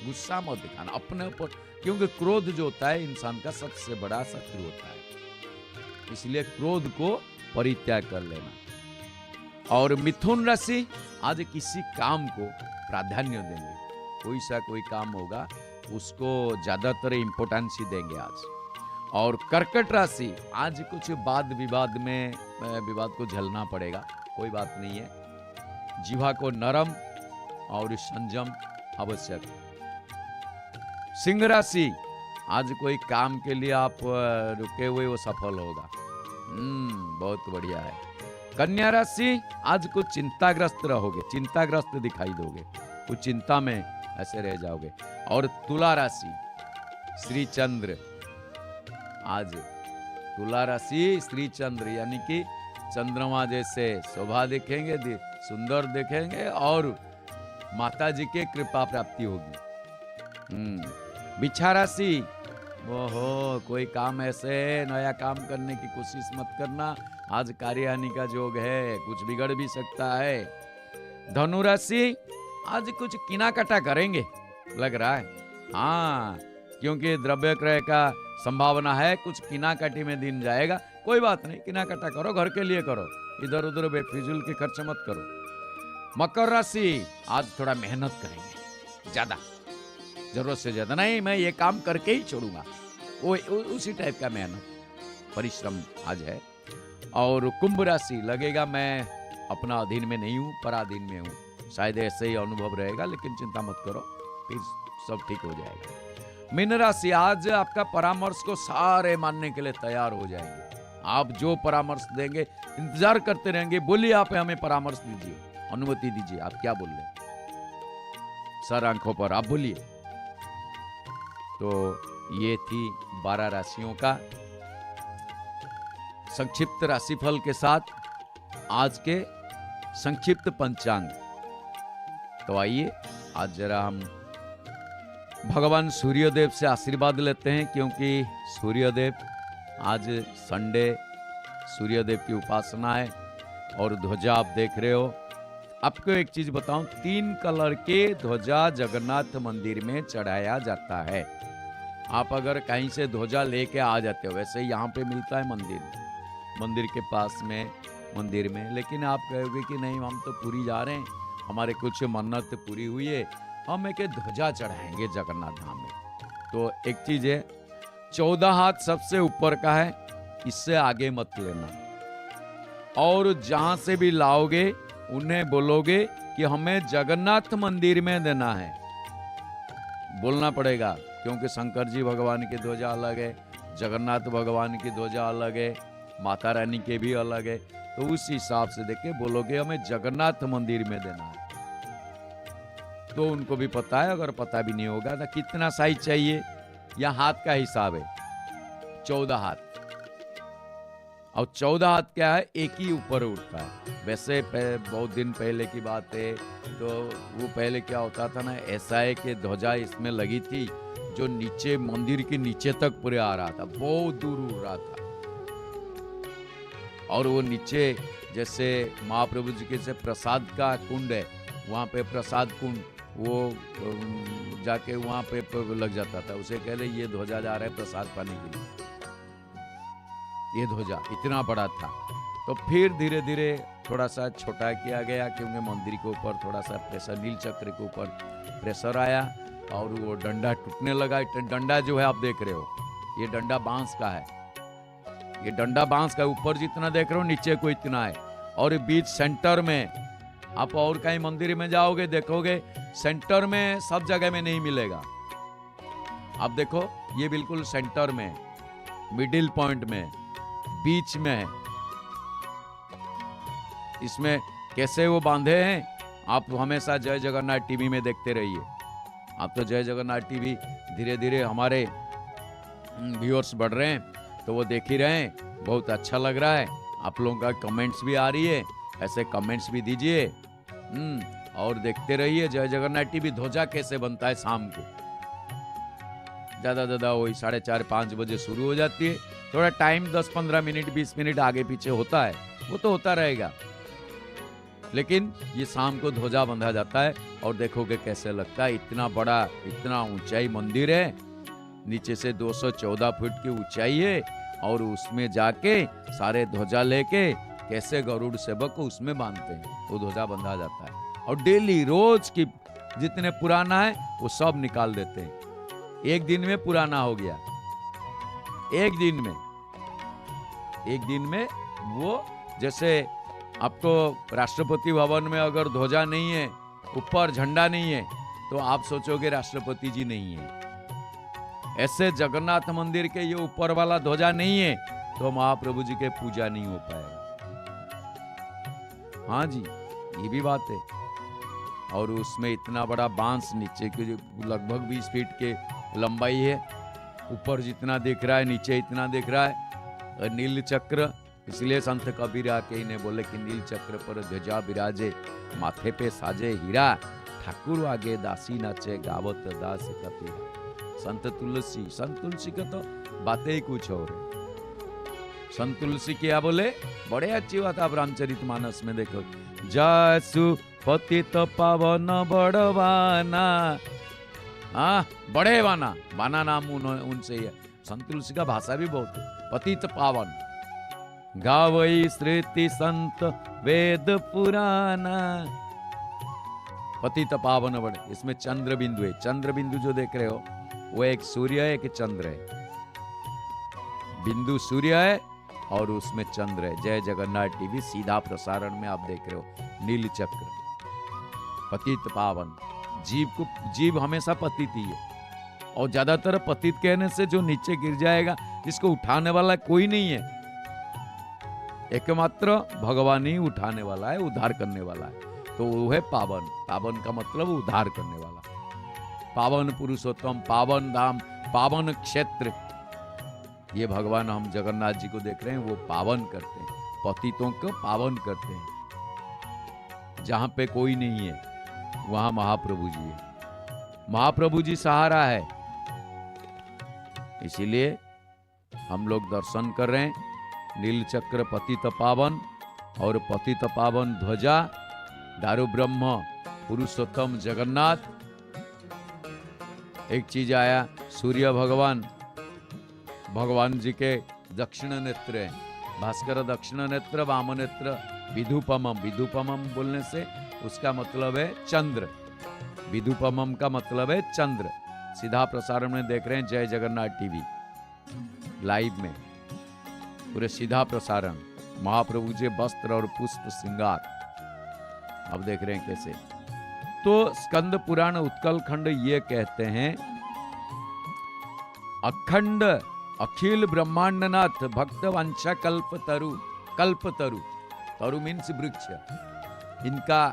गुस्सा मत दिखाना अपने ऊपर, क्योंकि क्रोध जो होता है इंसान का सबसे बड़ा शत्रु होता है। इसलिए क्रोध को परित्याग कर लेना। और मिथुन राशि, आज किसी काम को प्राधान्य देंगे। कोई काम होगा उसको ज्यादातर इंपोर्टेंस ही देंगे आज। और कर्कट राशि, आज कुछ वाद विवाद में विवाद को झेलना पड़ेगा, कोई बात नहीं है। जीवा को नरम और संयम आवश्यक। सिंह राशि, आज कोई काम के लिए आप रुके हुए वो सफल होगा। बहुत बढ़िया है। कन्या राशि, आज कुछ चिंताग्रस्त रहोगे, चिंताग्रस्त दिखाई दोगे, कुछ चिंता में ऐसे रह जाओगे। और तुला राशि, श्री चंद्र। आज तुला राशि श्री चंद्र यानी कि चंद्रमा जैसे शोभा देखेंगे, सुंदर देखेंगे और माता जी के कृपा प्राप्ति होगी। बिच्छा राशि, ओहो कोई काम ऐसे नया काम करने की कोशिश मत करना, आज कार्य हानि का योग है, कुछ बिगड़ भी सकता है। धनु राशि, आज कुछ किना कटा करेंगे लग रहा है, हाँ क्योंकि द्रव्य क्रय का संभावना है, कुछ किना काटी में दिन जाएगा। कोई बात नहीं, किना कटा करो, घर के लिए करो, इधर उधर बेफिजूल के खर्च मत करो। मकर राशि, आज थोड़ा मेहनत करेंगे, ज्यादा जरूरत से ज्यादा नहीं, मैं ये काम करके ही छोड़ूंगा, वो उसी टाइप का मेहनत परिश्रम आज है। और कुंभ राशि, लगेगा मैं अपना अधीन में नहीं हूँ, पराधीन में हूँ, शायद ऐसे ही अनुभव रहेगा, लेकिन चिंता मत करो, फिर सब ठीक हो जाएगा। मीन राशि, आज आपका परामर्श को सारे मानने के लिए तैयार हो जाएंगे। आप जो परामर्श देंगे इंतजार करते रहेंगे, बोलिए आप हमें परामर्श दीजिए, अनुमति दीजिए, आप क्या बोल रहे हैं, सर आंखों पर आप बोलिए। तो ये थी 12 राशियों का संक्षिप्त राशिफल के साथ आज के संक्षिप्त पंचांग। तो आइए आज जरा हम भगवान सूर्यदेव से आशीर्वाद लेते हैं, क्योंकि सूर्यदेव आज संडे, सूर्यदेव की उपासना है। और ध्वजा आप देख रहे हो, आपको एक चीज बताऊं, 3 कलर के ध्वजा जगन्नाथ मंदिर में चढ़ाया जाता है। आप अगर कहीं से ध्वजा लेके आ जाते हो, वैसे यहाँ पे मिलता है मंदिर के पास में, मंदिर में, लेकिन आप कहोगे कि नहीं हम तो पूरी जा रहे हैं, हमारे कुछ मन्नत पूरी हुई है, हम एक ध्वजा चढ़ाएंगे जगन्नाथ धाम में। तो एक चीज है, 14 हाथ सबसे ऊपर का है, इससे आगे मत लेना, और जहां से भी लाओगे उन्हें बोलोगे कि हमें जगन्नाथ मंदिर में देना है, बोलना पड़ेगा, क्योंकि शंकर जी भगवान की ध्वजा अलग है, जगन्नाथ भगवान की ध्वजा अलग है, माता रानी के भी अलग है। तो उस हिसाब से देखे बोलोगे हमें जगन्नाथ मंदिर में देना है, तो उनको भी पता है। अगर पता भी नहीं होगा तो कितना साइज चाहिए, या हाथ का हिसाब है, 14 हाथ। और 14 हाथ क्या है, एक ही ऊपर उठता है। वैसे बहुत दिन पहले की बात है, तो वो पहले क्या होता था ना, ऐसा है कि ध्वजा इसमें लगी थी जो नीचे मंदिर के नीचे तक पूरे आ रहा था, बहुत दूर उड़ रहा था। और वो नीचे जैसे महाप्रभु जी के से प्रसाद का कुंड है, वहाँ पे प्रसाद कुंड, वो जाके वहाँ पे लग जाता था, उसे कह रहे ये ध्वजा जा रहा है प्रसाद पाने के लिए, ये ध्वजा इतना बड़ा था। तो फिर धीरे धीरे थोड़ा सा छोटा किया गया, क्योंकि मंदिर के ऊपर थोड़ा सा प्रेशर, नील चक्र के ऊपर प्रेशर आया और वो डंडा टूटने लगा। डंडा जो है आप देख रहे हो, ये डंडा बांस का है, ये डंडा बांस का, ऊपर जितना देख रहे हो नीचे को इतना है, और बीच सेंटर में आप और कहीं मंदिर में जाओगे देखोगे सेंटर में सब जगह में नहीं मिलेगा। आप देखो ये बिल्कुल सेंटर में, मिडिल पॉइंट में, बीच में है। इसमें कैसे वो बांधे हैं, आप हमेशा जय जगन्नाथ टीवी में देखते रहिए। आप तो जय जगन्नाथ टीवी धीरे धीरे हमारे व्यूअर्स बढ़ रहे हैं, तो वो देख ही रहे हैं, बहुत अच्छा लग रहा है। आप लोगों का कमेंट्स भी आ रही है, ऐसे कमेंट्स भी दीजिए, और देखते रहिए जय जगन्नाथ टीवी। ध्वजा कैसे बनता है, शाम को ज्यादा वही 4:30-5 बजे शुरू हो जाती है, थोड़ा टाइम 10-15 मिनट 20 मिनट आगे पीछे होता है, वो तो होता रहेगा, लेकिन ये शाम को ध्वजा बंधा जाता है। और देखोगे कैसे लगता है, इतना बड़ा, इतना ऊंचाई मंदिर है, नीचे से 214 फुट की ऊंचाई है, और उसमें जाके सारे ध्वजा लेके कैसे गरुड़ सेवक को उसमें बांधते हैं, वो ध्वजा बंधा जाता है। और डेली रोज की जितने पुराना है वो सब निकाल देते हैं, एक दिन में पुराना हो गया, एक दिन में वो, जैसे आपको राष्ट्रपति भवन में अगर ध्वजा नहीं है, ऊपर झंडा नहीं है, तो आप सोचोगे राष्ट्रपति जी नहीं है। ऐसे जगन्नाथ मंदिर के ये ऊपर वाला ध्वजा नहीं है तो महाप्रभु जी के पूजा नहीं हो पाएगा। हाँ जी, ये भी बात है। और उसमें इतना बड़ा बांस, नीचे के जो लगभग 20 फीट के लंबाई है, ऊपर जितना दिख रहा है नीचे इतना दिख रहा है। और नील चक्र, इसलिए संत कबीर आके इन्हें बोले कि नील चक्र पर ध्वजा विराजे, माथे पे साजे हीरा, ठाकुर आगे दासी नाचे, गावत दास कबीरा। संत तुलसी का तो बातें ही कुछ और है। संत तुलसी क्या बोले, बड़े अच्छी बात आप रामचरितमानस में देखो, जासु पतित पावन बड़वाना, बड़े वाना, वाना नाम उनसे ही है। संत तुलसी का भाषा भी बहुत है, पतित पावन, गावई श्रुति संत वेद पुराना, पतित पावन बड़े। इसमें चंद्र बिंदु है, चंद्र बिंदु जो देख रहे हो वो एक सूर्य है, एक चंद्र है। बिंदु सूर्य है और उसमें चंद्र है। जय जगन्नाथ टीवी सीधा प्रसारण में आप देख रहे हो नील चक्र, पतित पावन। जीव हमेशा पतित ही है, और ज्यादातर पतित कहने से जो नीचे गिर जाएगा, जिसको उठाने वाला कोई नहीं है, एकमात्र भगवान ही उठाने वाला है, उद्धार करने वाला है, तो वो है पावन। पावन का मतलब उद्धार करने वाला, पावन पुरुषोत्तम, पावन धाम, पावन क्षेत्र। ये भगवान हम जगन्नाथ जी को देख रहे हैं, वो पावन करते हैं, पतितों को पावन करते हैं। जहां पे कोई नहीं है वहां महाप्रभु जी है, महाप्रभु जी सहारा है। इसीलिए हम लोग दर्शन कर रहे हैं नील चक्र पतित पावन और पतित पावन ध्वजा, दारु ब्रह्म पुरुषोत्तम जगन्नाथ। एक चीज आया, सूर्य भगवान, भगवान जी के दक्षिण नेत्र है, भास्कर दक्षिण नेत्र, वाम नेत्र विधुपमम। विधुपमम बोलने से उसका मतलब है चंद्र, विधुपमम का मतलब है चंद्र। सीधा प्रसारण में देख रहे हैं जय जगन्नाथ टीवी लाइव में, पूरे सीधा प्रसारण, महाप्रभु जी वस्त्र और पुष्प श्रृंगार अब देख रहे हैं कैसे। तो स्कंद पुराण उत्कल खंड ये कहते हैं, अखंड अखिल ब्रह्मांडनाथ भक्त वंशा कल्पतरु, कल्पतरु, तरु मीन्स वृक्ष, इनका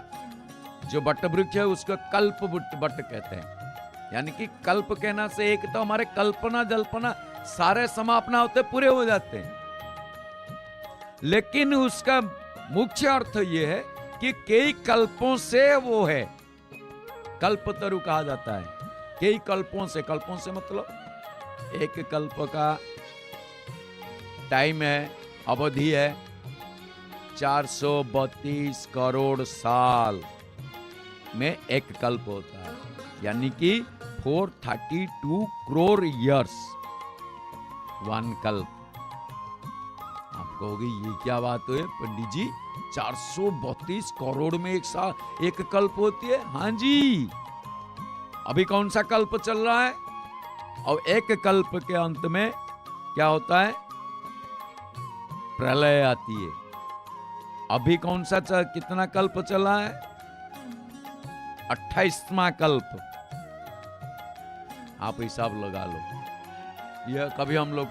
जो बट वृक्ष है उसको कल्प बट कहते हैं। यानी कि कल्प कहना से एक तो हमारे कल्पना जल्पना सारे समापना होते पूरे हो जाते हैं, लेकिन उसका मुख्य अर्थ यह है कि कई कल्पों से वो है, कल्पतरु कहा जाता है। कई कल्पों से मतलब एक कल्प का टाइम है, अवधि है 432 करोड़ साल में एक कल्प होता है, यानी कि 432 करोड़ इयर्स वन कल्प। आप कहोगे ये क्या बात है पंडित जी, 432 करोड़ में एक साल एक कल्प होती है? हाँ जी, अभी कौन सा कल्प चल रहा है, और एक कल्प के अंत में क्या होता है, प्रलय आती है। अभी कौन सा कितना कल्प चला है, 28वां कल्प। आप हिसाब लगा लो। यह कभी हम लोग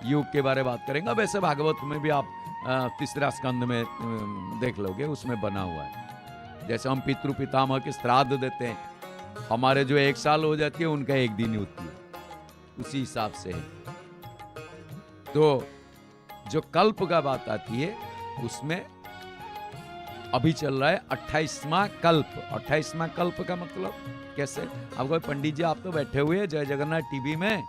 युग के बारे में बात करेंगे। वैसे भागवत में भी आप तीसरा स्कंद में देख लोगे, उसमें बना हुआ है। जैसे हम पितृ पितामह के श्राद्ध देते हैं, हमारे जो 1 साल हो जाती है उनका 1 दिन ही होती है, उसी हिसाब से है। तो जो कल्प का बात आती है उसमें अभी चल रहा है 28वां कल्प। 28वां कल्प का मतलब कैसे? आपको पंडित जी आप तो बैठे हुए हैं जय जगन्नाथ टीवी में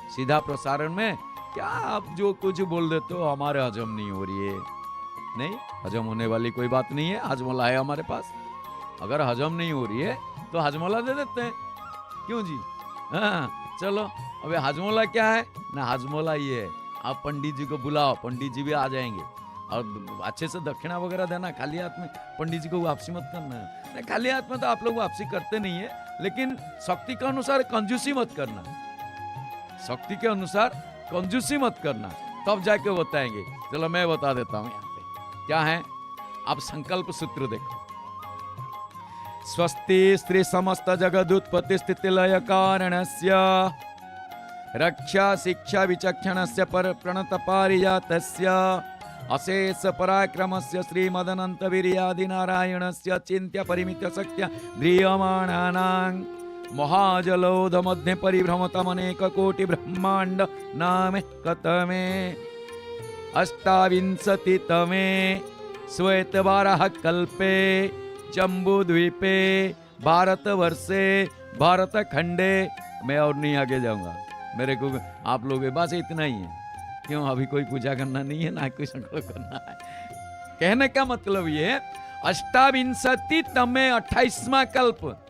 सीधा प्रसारण में, क्या आप जो कुछ बोल देते हो हमारे हजम नहीं हो रही है। नहीं, हजम होने वाली कोई बात नहीं है, हजमोला है हमारे पास। अगर हजम नहीं हो रही है तो हजमोला दे देते हैं, क्यों जी? हाँ चलो, अबे हजमोला क्या है ना, हजमोला ये है, आप पंडित जी को बुलाओ, पंडित जी भी आ जाएंगे, और अच्छे से दक्षिणा वगैरह देना। खाली हाथ में पंडित जी को वापसी मत करना। खाली हाथ में तो आप लोग वापसी करते नहीं है, लेकिन शक्ति के अनुसार कंजूसी मत करना, शक्ति के अनुसार कंजूसी मत करना, तब जाके बताएंगे। चलो मैं बता देता हूं यहाँ पे क्या है। आप संकल्प सूत्र देखो, स्वस्ति स्त्री समस्त जगदुत्पत्ति स्थिति लय कारणस्य रक्षा शिक्षा विचक्षणस्य पर प्रणत पारिजातस्य अशेष पराक्रमस्य श्रीमदनंत वीर्यादि नारायणस्य चिंत्य परिमित शक्त्या ध्रियमाणानां महाजलोध मध्य परिभ्रमतम अनेक कोटि ब्रह्मांड नाम कतमे अष्टाविंशतितमे श्वेतवाराह कल्पे जम्बूद्वीपे भारतवर्षे भारत खंडे। मैं और नहीं आगे जाऊंगा, मेरे को आप लोग के पास इतना ही है। क्यों, अभी कोई पूजा करना नहीं है, ना कोई संकल्प करना है। कहने का मतलब ये है अष्टाविंशतितमे 28वां कल्प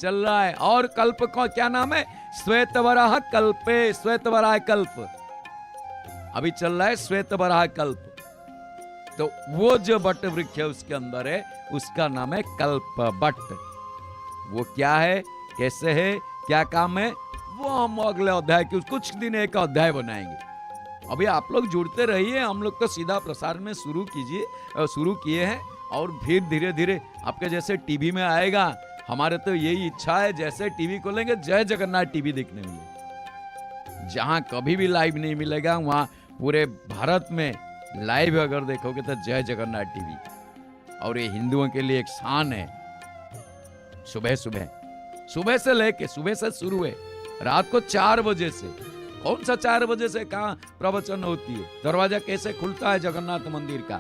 चल रहा है। और कल्प को क्या नाम है? श्वेतवराह कल्पे, श्वेतवराह कल्प अभी चल रहा है, श्वेतवराह कल्प। तो वो जो बट वृक्ष है उसके अंदर है, उसका नाम है कल्प बट। वो क्या है, कैसे है, क्या काम है, वो हम अगले अध्याय के कुछ दिन एक अध्याय बनाएंगे। अभी आप लोग जुड़ते रहिए, हम लोग तो सीधा प्रसार में शुरू किए हैं और फिर धीरे धीरे आपके जैसे टीवी में आएगा। हमारे तो यही इच्छा है, जैसे टीवी खोलेंगे जय जगन्नाथ टीवी देखने मिले। जहां कभी भी लाइव नहीं मिलेगा वहां पूरे भारत में लाइव अगर देखोगे तो जय जगन्नाथ टीवी। और ये हिंदुओं के लिए एक शान है। सुबह से लेके, सुबह से शुरू है, रात को 4 बजे से। कौन सा 4 बजे से कहां प्रवचन होती है? दरवाजा कैसे खुलता है जगन्नाथ मंदिर का,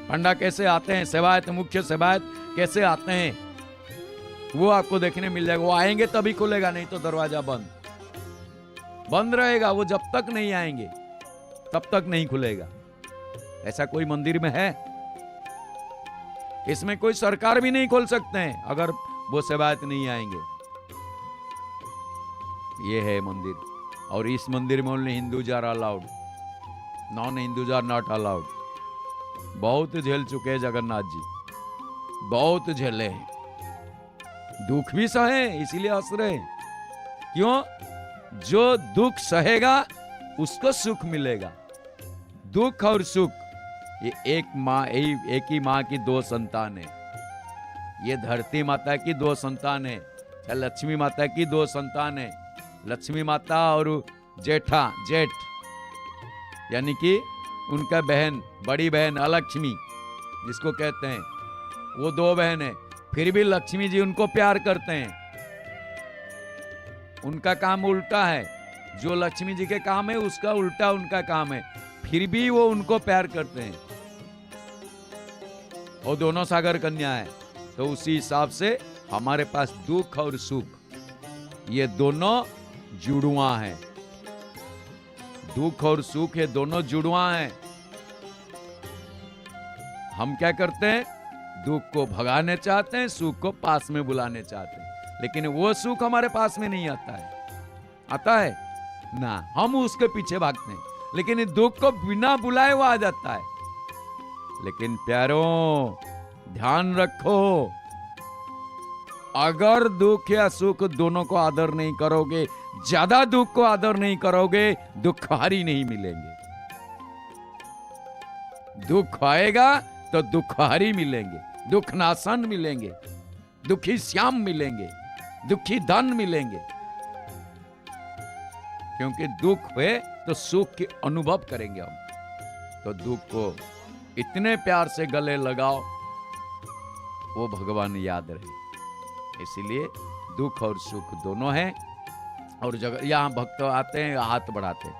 पंडा कैसे आते हैं, सेवायत, मुख्य सेवायत कैसे आते हैं, वो आपको देखने मिल जाएगा। वो आएंगे तभी खुलेगा, नहीं तो दरवाजा बंद रहेगा। वो जब तक नहीं आएंगे तब तक नहीं खुलेगा। ऐसा कोई मंदिर में है? इसमें कोई सरकार भी नहीं खोल सकते हैं अगर वो सेवायत नहीं आएंगे। ये है मंदिर। और इस मंदिर में only Hindus are allowed, non Hindus are not allowed. बहुत झेल चुके हैं जगन्नाथ जी, बहुत झेले हैं, दुख भी सहे, इसीलिए हंस रहे। क्यों? जो दुख सहेगा उसको सुख मिलेगा। दुख और सुख ये एक ही माँ की 2 संतान है। ये धरती माता की 2 संतान है, लक्ष्मी माता की 2 संतान है। लक्ष्मी माता और जेठ यानी कि उनका बहन, बड़ी बहन अलक्ष्मी जिसको कहते हैं, वो 2 बहन है। फिर भी लक्ष्मी जी उनको प्यार करते हैं। उनका काम उल्टा है, जो लक्ष्मी जी के काम है उसका उल्टा उनका काम है, फिर भी वो उनको प्यार करते हैं। और दोनों सागर कन्या है। तो उसी हिसाब से हमारे पास दुख और सुख ये दोनों जुड़वा हैं। दुख और सुख ये दोनों जुड़वा हैं। हम क्या करते हैं? दुख को भगाने चाहते हैं, सुख को पास में बुलाने चाहते हैं, लेकिन वो सुख हमारे पास में नहीं आता है। आता है ना, हम उसके पीछे भागते हैं, लेकिन दुख को बिना बुलाए वो आ जाता है। लेकिन प्यारों ध्यान रखो, अगर दुख या सुख दोनों को आदर नहीं करोगे, ज्यादा दुख को आदर नहीं करोगे, दुखहारी नहीं मिलेंगे। दुख आएगा तो दुखहारी मिलेंगे, दुख नासन मिलेंगे, दुखी श्याम मिलेंगे, दुखी धन मिलेंगे। क्योंकि दुख हुए तो सुख के अनुभव करेंगे हम। तो दुख को इतने प्यार से गले लगाओ वो भगवान याद रहे। इसीलिए दुख और सुख दोनों हैं। और जगह यहाँ भक्त आते हैं, हाथ बढ़ाते हैं,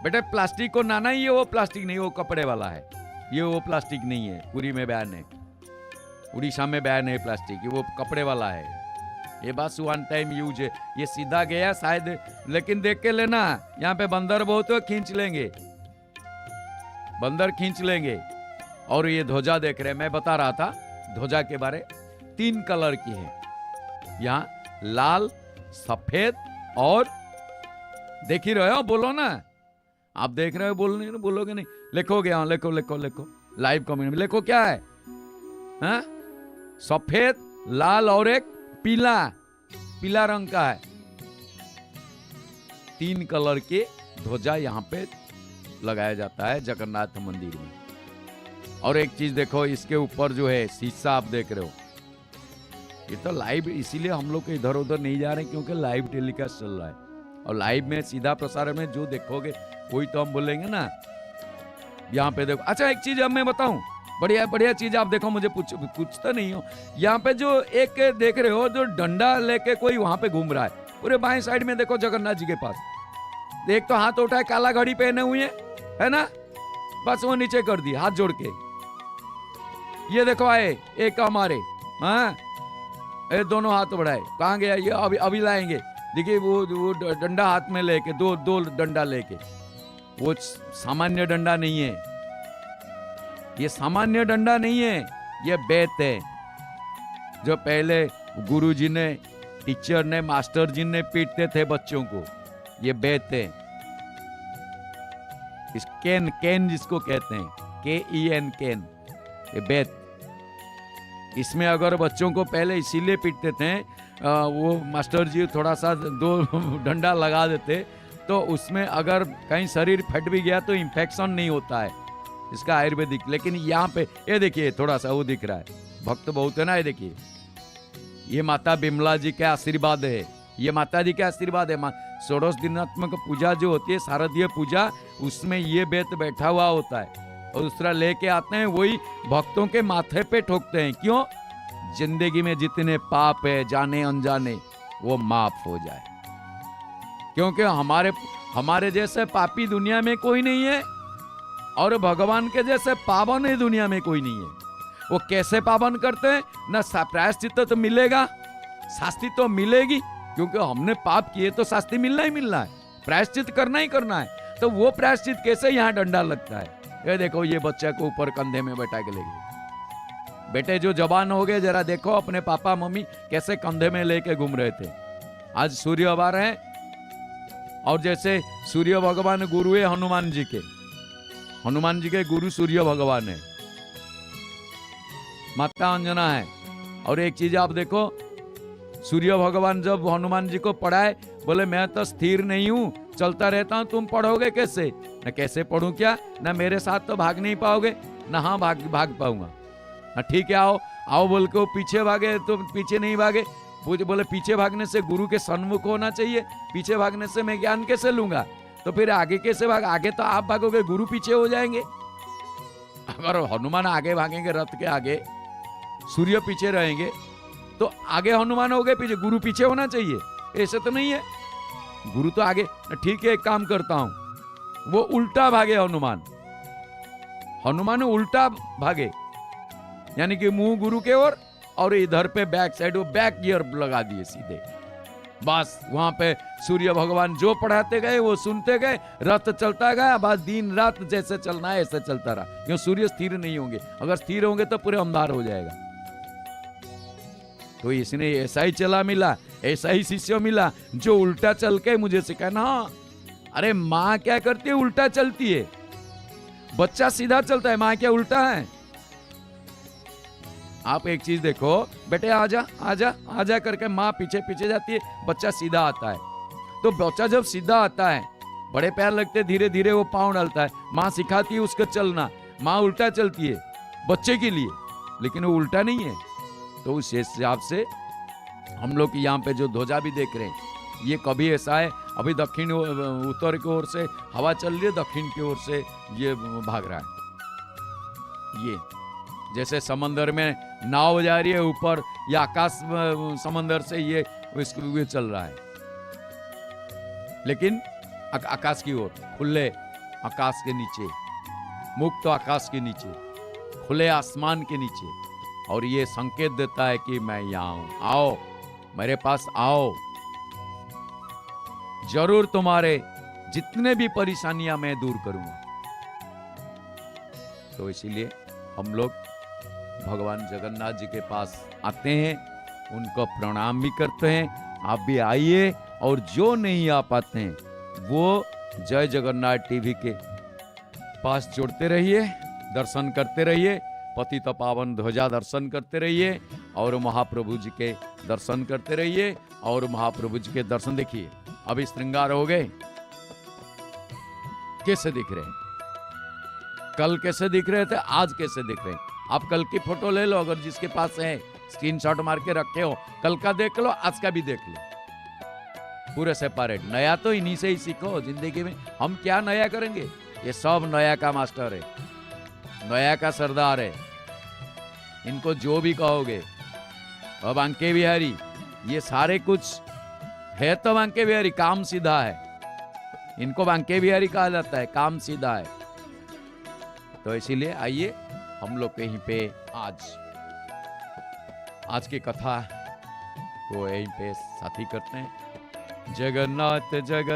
बेटे प्लास्टिक को नाना ही है, वो प्लास्टिक नहीं, वो कपड़े वाला है, ये वो प्लास्टिक नहीं है। पुरी में बैन है, उड़ीसा में बैन है प्लास्टिक, ये वो कपड़े वाला है। ये बस 1 टाइम यूज है। ये सीधा गया शायद, लेकिन देख के लेना, यहाँ पे बंदर बहुत हो, खींच लेंगे, बंदर खींच लेंगे। और ये ध्वजा देख रहे हैं, मैं बता रहा था ध्वजा के बारे, 3 कलर की है। यहाँ लाल, सफेद और देख ही रहे हो, बोलो ना, आप देख रहे हो, बोलोगे नहीं, लिखोगे, हाँ लिखो लिखो लिखो, लाइव कमेंट में लिखो क्या है, हाँ? सफेद, लाल और एक पीला रंग का है। 3 कलर के ध्वजा यहाँ पे लगाया जाता है जगन्नाथ मंदिर में। और एक चीज देखो, इसके ऊपर जो है शीशा आप देख रहे हो, ये तो लाइव, इसीलिए हम लोग इधर उधर नहीं जा रहे क्योंकि लाइव टेलीकास्ट चल रहा है। और लाइव में सीधा प्रसारण में जो देखोगे वही तो हम बोलेंगे ना। यहाँ पे देखो। अच्छा एक चीज अब मैं बताऊं, बढ़िया बढ़िया चीज आप देखो, मुझे पूछते नहीं हो। यहाँ पे जो एक देख रहे हो जो डंडा लेके कोई वहां पे घूम रहा है, पूरे बाएं साइड में देखो जगन्नाथ जी के पास, एक तो हाथ उठाए, काला घड़ी पहने हुए है ना, बस वो नीचे कर दिया हाथ जोड़ के। ये देखो आए एक हमारे, हाँ ये दोनों हाथ बढ़ाए, कहाँ गया ये, अभी अभी लाएंगे। देखिए वो डंडा हाथ में लेके, दो डंडा लेके, वो सामान्य डंडा नहीं है, ये सामान्य डंडा नहीं है, ये बेत है जो पहले गुरुजी ने, टीचर ने, मास्टर जी ने पीटते थे बच्चों को, ये बेत है। इस कैन जिसको कहते हैं, KEN कैन, ये बेत। इसमें अगर बच्चों को पहले इसीलिए पीटते थे, वो मास्टर जी थोड़ा सा 2 डंडा लगा देते, तो उसमें अगर कहीं शरीर फट भी गया तो इन्फेक्शन नहीं होता है, इसका आयुर्वेदिक। लेकिन यहाँ पे ये देखिए थोड़ा सा वो दिख रहा है, भक्त बहुत है ना, ये देखिए, ये माता बिमला जी का आशीर्वाद है, ये माता जी का आशीर्वाद है। षोडश दिनात्मक पूजा जो होती है, शारदीय पूजा, उसमें ये बेत बैठा हुआ होता है, और दूसरा लेके आते हैं, वही भक्तों के माथे पे ठोकते हैं। क्यों? जिंदगी में जितने पाप है जाने अनजाने, वो माफ हो जाए, क्योंकि हमारे जैसे पापी दुनिया में कोई नहीं है, और भगवान के जैसे पावन ही दुनिया में कोई नहीं है। वो कैसे पावन करते हैं? ना प्रायश्चित तो मिलेगा, शास्ति तो मिलेगी, क्योंकि हमने पाप किए तो शास्ति मिलना ही मिलना है, प्रायश्चित करना ही करना है। तो वो प्रायश्चित कैसे यहाँ डंडा लगता है? ये देखो, ये बच्चे को ऊपर कंधे में बैठा के ले गए। बेटे जो जवान हो गए, जरा देखो अपने पापा मम्मी कैसे कंधे में लेके घूम रहे थे। आज सूर्यवार है, और जैसे सूर्य भगवान गुरु है हनुमान जी के, हनुमान जी के गुरु सूर्य भगवान है, माता अंजना है। और एक चीज आप देखो, सूर्य भगवान जब हनुमान जी को पढ़ाए, बोले मैं तो स्थिर नहीं हूं, चलता रहता हूं, तुम पढ़ोगे कैसे? न कैसे पढ़ूं क्या, ना मेरे साथ तो भाग नहीं पाओगे, ना हाँ भाग पाऊंगा, ना ठीक है आओ आओ बोल के वो पीछे भागे तो पीछे नहीं भागे। बोले पीछे भागने से गुरु के सन्मुख होना चाहिए, पीछे भागने से मैं ज्ञान कैसे लूंगा? तो फिर आगे कैसे आगे तो आप भागोगे, गुरु पीछे हो जाएंगे। अगर हनुमान आगे भागेंगे रथ के आगे, सूर्य पीछे रहेंगे, तो आगे हनुमान हो गए, पीछे गुरु पीछे होना चाहिए, ऐसे तो नहीं है। गुरु तो आगे, ठीक है एक काम करता हूं, वो उल्टा भागे हनुमान उल्टा भागे, यानी कि मुंह गुरु के ओर, और इधर पे बैक साइड वो बैक गियर लगा दिए सीधे। बस वहां पे सूर्य भगवान जो पढ़ाते गए वो सुनते गए, रथ चलता गया, बस दिन रात जैसे चलना है ऐसे चलता रहा। क्यों? सूर्य स्थिर नहीं होंगे, अगर स्थिर होंगे तो पूरे अंधार हो जाएगा। तो इसने ऐसा ही चला मिला, ऐसा ही शिष्य मिला जो उल्टा चल के मुझे सिखाना। अरे माँ क्या करती है? उल्टा चलती है। बच्चा सीधा चलता है, माँ क्या उल्टा है? आप एक चीज देखो, बेटे आजा आजा आजा करके माँ पीछे पीछे जाती है, बच्चा सीधा आता है। तो बच्चा जब सीधा आता है, बड़े पैर लगते, धीरे धीरे वो पाँव डालता है, माँ सिखाती है उसको चलना, माँ उल्टा चलती है बच्चे के लिए, लेकिन वो उल्टा नहीं है। तो उस हिसाब से हम लोग यहाँ पे जो ध्वजा भी देख रहे हैं, ये कभी ऐसा है, अभी दक्षिण उत्तर की ओर से हवा चल रही है, दक्षिण की ओर से ये भाग रहा है। ये जैसे समंदर में नाव जा रही है ऊपर, या आकाश समंदर से ये चल रहा है, लेकिन आकाश की ओर, खुले आकाश के नीचे, मुक्त आकाश के नीचे, खुले आसमान के नीचे। और ये संकेत देता है कि मैं यहाँ हूं, आओ मेरे पास आओ, जरूर तुम्हारे जितने भी परेशानियां मैं दूर करूंगा। तो इसीलिए हम लोग भगवान जगन्नाथ जी के पास आते हैं, उनको प्रणाम भी करते हैं। आप भी आइए, और जो नहीं आ पाते हैं वो जय जगन्नाथ टीवी के पास जुड़ते रहिए, दर्शन करते रहिए, पतित पावन ध्वजा दर्शन करते रहिए, और महाप्रभु जी के दर्शन करते रहिए। और महाप्रभु जी के दर्शन देखिए, अभी श्रृंगार हो गए, कैसे दिख रहे हैं, कल कैसे दिख रहे थे, आज कैसे दिख रहे हैं। आप कल की फोटो ले लो, अगर जिसके पास है, स्क्रीनशॉट मार के रखे हो, कल का देख लो, आज का भी देख लो, पूरे सेपरेट। नया तो इन्हीं से ही सीखो जिंदगी में। हम क्या नया करेंगे, ये सब नया का मास्टर है। नया का सरदार है, इनको जो भी कहोगे। अब बांके बिहारी, ये सारे कुछ है तो बांके बिहारी, काम सीधा है, इनको बांके बिहारी कहा जाता है, काम सीधा है। तो इसीलिए आइए हम लोग कहीं पे आज की कथा को यहीं पे साथी करते हैं। जगन्नाथ जगत